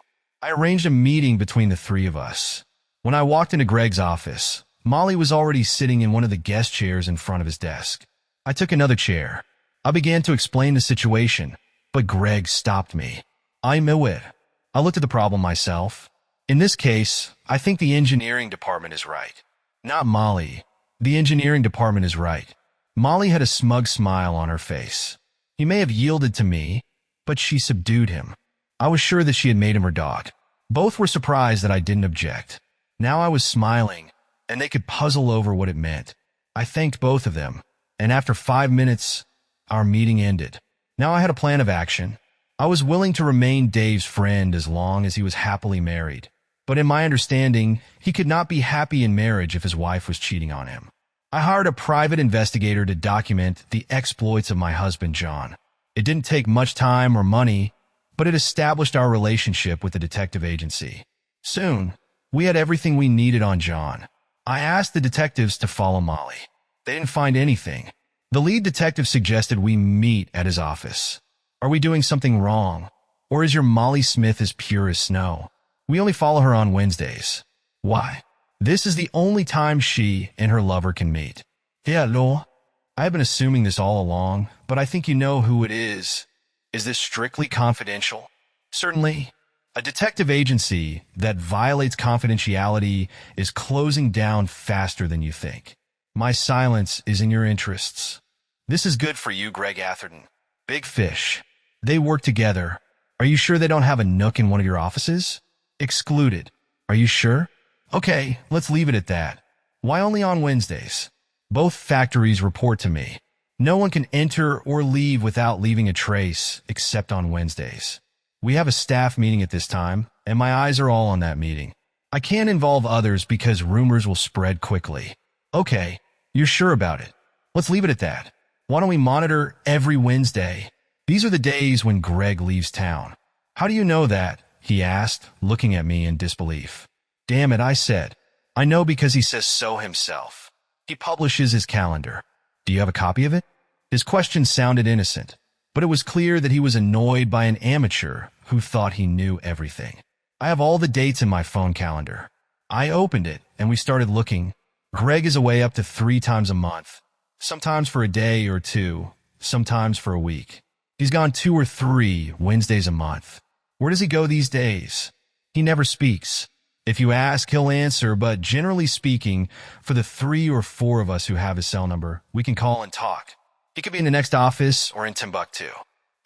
I arranged a meeting between the three of us. When I walked into Greg's office, Molly was already sitting in one of the guest chairs in front of his desk. I took another chair. I began to explain the situation, but Greg stopped me. I knew it. I looked at the problem myself. In this case, I think the engineering department is right. Not Molly. The engineering department is right. Molly had a smug smile on her face. He may have yielded to me, but she subdued him. I was sure that she had made him her dog. Both were surprised that I didn't object. Now I was smiling, and they could puzzle over what it meant. I thanked both of them, and after 5 minutes, our meeting ended. Now I had a plan of action. I was willing to remain Dave's friend as long as he was happily married. But in my understanding, he could not be happy in marriage if his wife was cheating on him. I hired a private investigator to document the exploits of my husband, John. It didn't take much time or money, but it established our relationship with the detective agency. Soon, we had everything we needed on John. I asked the detectives to follow Molly. They didn't find anything. The lead detective suggested we meet at his office. Are we doing something wrong? Or is your Molly Smith as pure as snow? We only follow her on Wednesdays. Why? This is the only time she and her lover can meet. Hello? I have been assuming this all along, but I think you know who it is. Is this strictly confidential? Certainly. A detective agency that violates confidentiality is closing down faster than you think. My silence is in your interests. This is good for you, Greg Atherton. Big fish. They work together. Are you sure they don't have a nook in one of your offices? Excluded. Are you sure? Okay, let's leave it at that. Why only on Wednesdays? Both factories report to me. No one can enter or leave without leaving a trace, except on Wednesdays. We have a staff meeting at this time, and my eyes are all on that meeting. I can't involve others because rumors will spread quickly. Okay, you're sure about it. Let's leave it at that. Why don't we monitor every Wednesday? These are the days when Greg leaves town. How do you know that? he asked, looking at me in disbelief. Damn it, I said. I know because he says so himself. He publishes his calendar. Do you have a copy of it? His question sounded innocent, but it was clear that he was annoyed by an amateur who thought he knew everything. I have all the dates in my phone calendar. I opened it, and we started looking. Greg is away up to 3 times a month, sometimes for a day or 2, sometimes for a week. He's gone 2 or 3 Wednesdays a month. Where does he go these days? He never speaks. If you ask, he'll answer, but generally speaking, for the 3 or 4 of us who have his cell number, we can call and talk. He could be in the next office or in Timbuktu.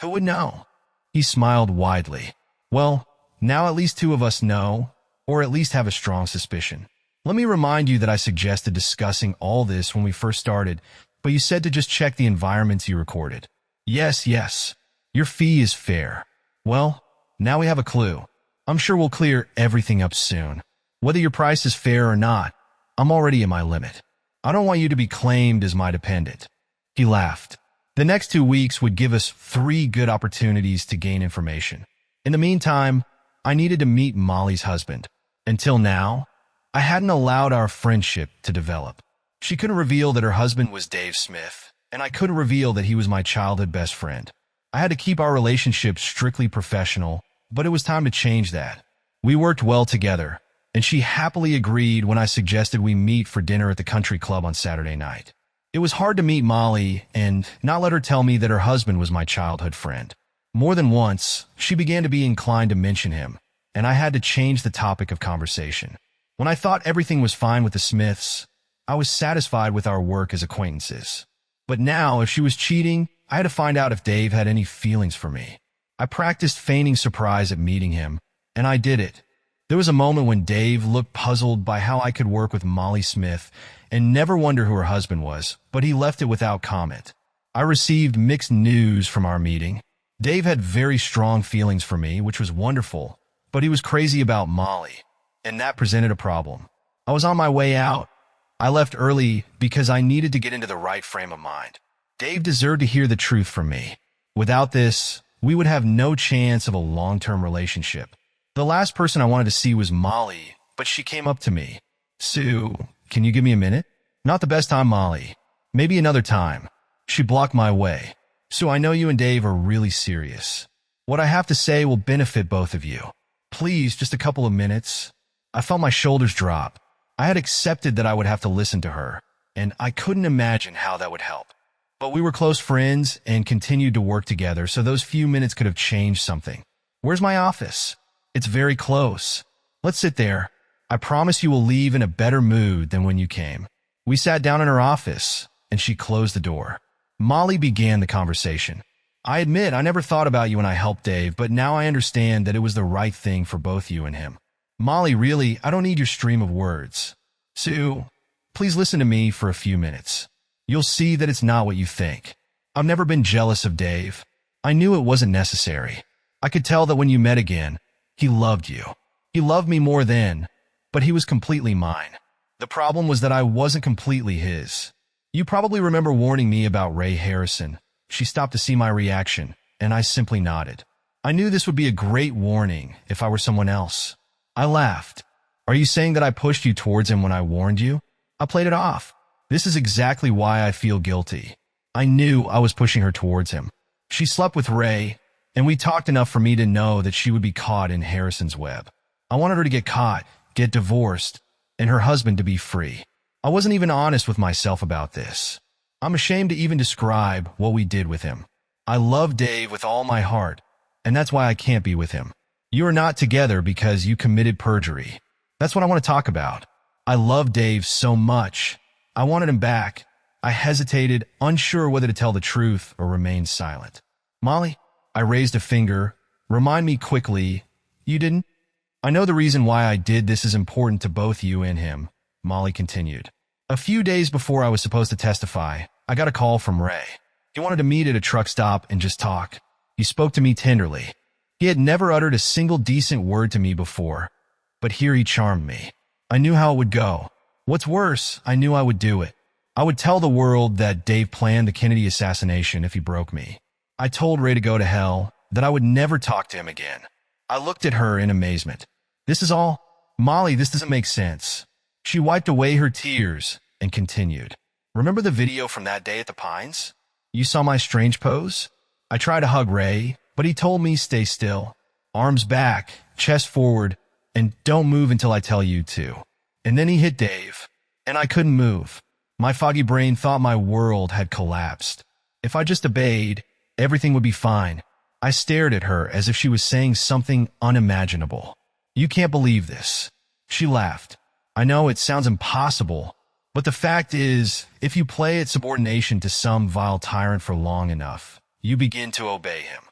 Who would know? He smiled widely. Well, now at least 2 of us know, or at least have a strong suspicion. Let me remind you that I suggested discussing all this when we first started, but you said to just check the environments you recorded. Yes. Your fee is fair. Well, now we have a clue. I'm sure we'll clear everything up soon. Whether your price is fair or not, I'm already at my limit. I don't want you to be claimed as my dependent. He laughed. The next 2 weeks would give us 3 good opportunities to gain information. In the meantime, I needed to meet Molly's husband. Until now, I hadn't allowed our friendship to develop. She couldn't reveal that her husband was Dave Smith, and I couldn't reveal that he was my childhood best friend. I had to keep our relationship strictly professional, but it was time to change that. We worked well together, and she happily agreed when I suggested we meet for dinner at the country club on Saturday night. It was hard to meet Molly and not let her tell me that her husband was my childhood friend. More than once, she began to be inclined to mention him, and I had to change the topic of conversation. When I thought everything was fine with the Smiths, I was satisfied with our work as acquaintances. But now, if she was cheating, I had to find out if Dave had any feelings for me. I practiced feigning surprise at meeting him, and I did it. There was a moment when Dave looked puzzled by how I could work with Molly Smith and never wonder who her husband was, but he left it without comment. I received mixed news from our meeting. Dave had very strong feelings for me, which was wonderful, but he was crazy about Molly, and that presented a problem. I was on my way out. I left early because I needed to get into the right frame of mind. Dave deserved to hear the truth from me. Without this, we would have no chance of a long-term relationship. The last person I wanted to see was Molly, but she came up to me. Sue, can you give me a minute? Not the best time, Molly. Maybe another time. She blocked my way. Sue, I know you and Dave are really serious. What I have to say will benefit both of you. Please, just a couple of minutes. I felt my shoulders drop. I had accepted that I would have to listen to her, and I couldn't imagine how that would help. But we were close friends and continued to work together, so those few minutes could have changed something. Where's my office? It's very close. Let's sit there. I promise you will leave in a better mood than when you came. We sat down in her office, and she closed the door. Molly began the conversation. I admit I never thought about you when I helped Dave, but now I understand that it was the right thing for both you and him. Molly, really, I don't need your stream of words. Sue, please listen to me for a few minutes. You'll see that it's not what you think. I've never been jealous of Dave. I knew it wasn't necessary. I could tell that when you met again, he loved you. He loved me more then, but he was completely mine. The problem was that I wasn't completely his. You probably remember warning me about Ray Harrison. She stopped to see my reaction, and I simply nodded. I knew this would be a great warning if I were someone else. I laughed. Are you saying that I pushed you towards him when I warned you? I played it off. This is exactly why I feel guilty. I knew I was pushing her towards him. She slept with Ray, and we talked enough for me to know that she would be caught in Harrison's web. I wanted her to get caught, get divorced, and her husband to be free. I wasn't even honest with myself about this. I'm ashamed to even describe what we did with him. I love Dave with all my heart, and that's why I can't be with him. You are not together because you committed perjury. That's what I want to talk about. I love Dave so much. I wanted him back. I hesitated, unsure whether to tell the truth or remain silent. Molly, I raised a finger. Remind me quickly. You didn't? I know the reason why I did this is important to both you and him, Molly continued. A few days before I was supposed to testify, I got a call from Ray. He wanted to meet at a truck stop and just talk. He spoke to me tenderly. He had never uttered a single decent word to me before, but here he charmed me. I knew how it would go. What's worse, I knew I would do it. I would tell the world that Dave planned the Kennedy assassination if he broke me. I told Ray to go to hell, that I would never talk to him again. I looked at her in amazement. This is all? Molly, this doesn't make sense. She wiped away her tears and continued. Remember the video from that day at the Pines? You saw my strange pose? I tried to hug Ray, but he told me stay still. Arms back, chest forward, and don't move until I tell you to. And then he hit Dave, and I couldn't move. My foggy brain thought my world had collapsed. If I just obeyed, everything would be fine. I stared at her as if she was saying something unimaginable. You can't believe this. She laughed. I know it sounds impossible, but the fact is, if you play at subordination to some vile tyrant for long enough, you begin to obey him.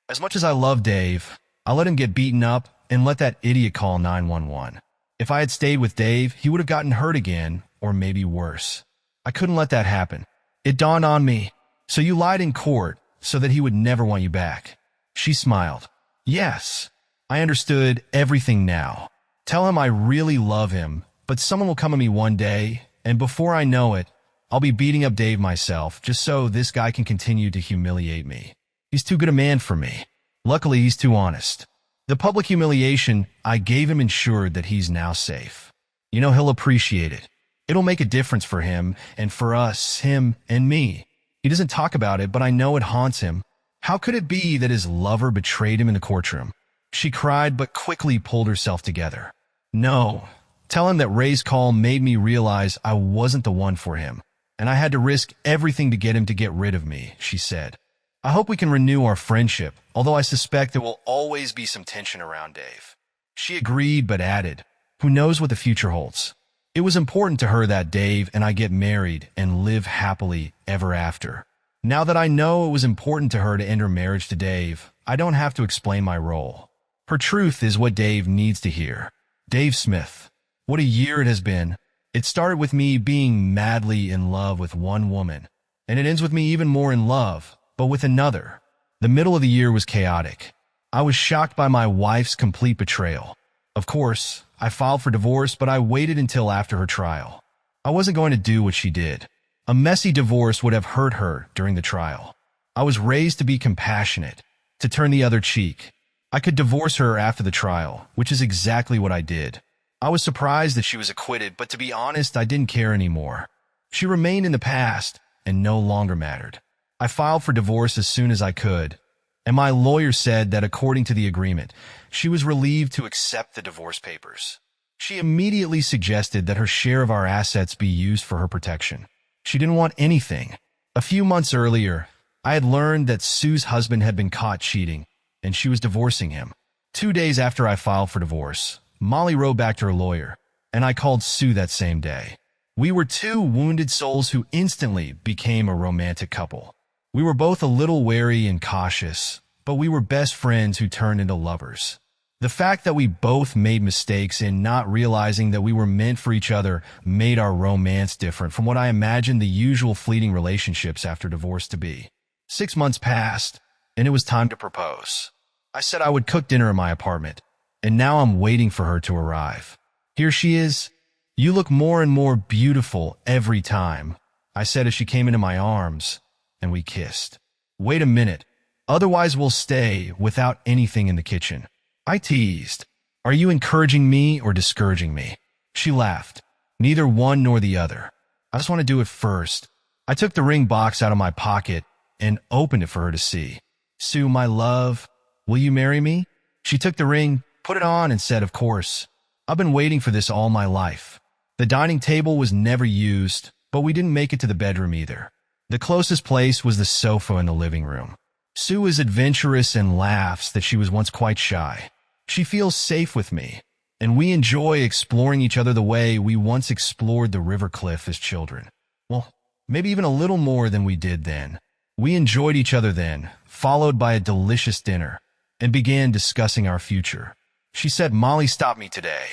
As much as I love Dave, I let him get beaten up and let that idiot call 911. If I had stayed with Dave, he would have gotten hurt again, or maybe worse. I couldn't let that happen. It dawned on me. So you lied in court so that he would never want you back. She smiled. Yes, I understood everything now. Tell him I really love him, but someone will come at me one day, and before I know it, I'll be beating up Dave myself just so this guy can continue to humiliate me. He's too good a man for me. Luckily, he's too honest. The public humiliation I gave him ensured that he's now safe. You know, he'll appreciate it. It'll make a difference for him and for us, him and me. He doesn't talk about it, but I know it haunts him. How could it be that his lover betrayed him in the courtroom? She cried, but quickly pulled herself together. No, tell him that Ray's call made me realize I wasn't the one for him, and I had to risk everything to get him to get rid of me, she said. I hope we can renew our friendship, although I suspect there will always be some tension around Dave. She agreed, but added, who knows what the future holds? It was important to her that Dave and I get married and live happily ever after. Now that I know it was important to her to end her marriage to Dave, I don't have to explain my role. Her truth is what Dave needs to hear. Dave Smith. What a year it has been. It started with me being madly in love with one woman, and it ends with me even more in love, but with another. The middle of the year was chaotic. I was shocked by my wife's complete betrayal. Of course, I filed for divorce, but I waited until after her trial. I wasn't going to do what she did. A messy divorce would have hurt her during the trial. I was raised to be compassionate, to turn the other cheek. I could divorce her after the trial, which is exactly what I did. I was surprised that she was acquitted, but to be honest, I didn't care anymore. She remained in the past and no longer mattered. I filed for divorce as soon as I could, and my lawyer said that according to the agreement, she was relieved to accept the divorce papers. She immediately suggested that her share of our assets be used for her protection. She didn't want anything. A few months earlier, I had learned that Sue's husband had been caught cheating, and she was divorcing him. 2 days after I filed for divorce, Molly wrote back to her lawyer, and I called Sue that same day. We were two wounded souls who instantly became a romantic couple. We were both a little wary and cautious, but we were best friends who turned into lovers. The fact that we both made mistakes in not realizing that we were meant for each other made our romance different from what I imagined the usual fleeting relationships after divorce to be. 6 months passed, and it was time to propose. I said I would cook dinner in my apartment, and now I'm waiting for her to arrive. Here she is. You look more and more beautiful every time, I said as she came into my arms, and we kissed. Wait a minute, otherwise we'll stay without anything in the kitchen. I teased. Are you encouraging me or discouraging me? She laughed. Neither one nor the other. I just want to do it first. I took the ring box out of my pocket and opened it for her to see. Sue, my love, will you marry me? She took the ring, put it on, and said, of course. I've been waiting for this all my life. The dining table was never used, but we didn't make it to the bedroom either. The closest place was the sofa in the living room. Sue is adventurous and laughs that she was once quite shy. She feels safe with me, and we enjoy exploring each other the way we once explored the river cliff as children. Well, maybe even a little more than we did then. We enjoyed each other then, followed by a delicious dinner, and began discussing our future. She said, Molly stopped me today.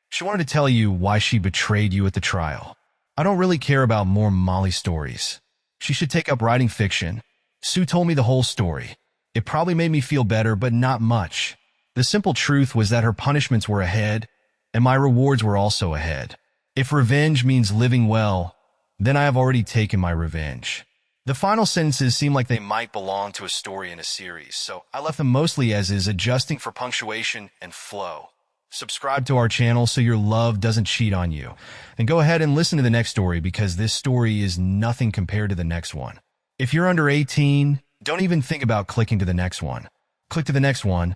She wanted to tell you why she betrayed you at the trial. I don't really care about more Molly stories. She should take up writing fiction. Sue told me the whole story. It probably made me feel better, but not much. The simple truth was that her punishments were ahead, and my rewards were also ahead. If revenge means living well, then I have already taken my revenge. The final sentences seem like they might belong to a story in a series, so I left them mostly as is, adjusting for punctuation and flow. Subscribe to our channel so your love doesn't cheat on you. And go ahead and listen to the next story because this story is nothing compared to the next one. If you're under 18, don't even think about clicking to the next one. Click to the next one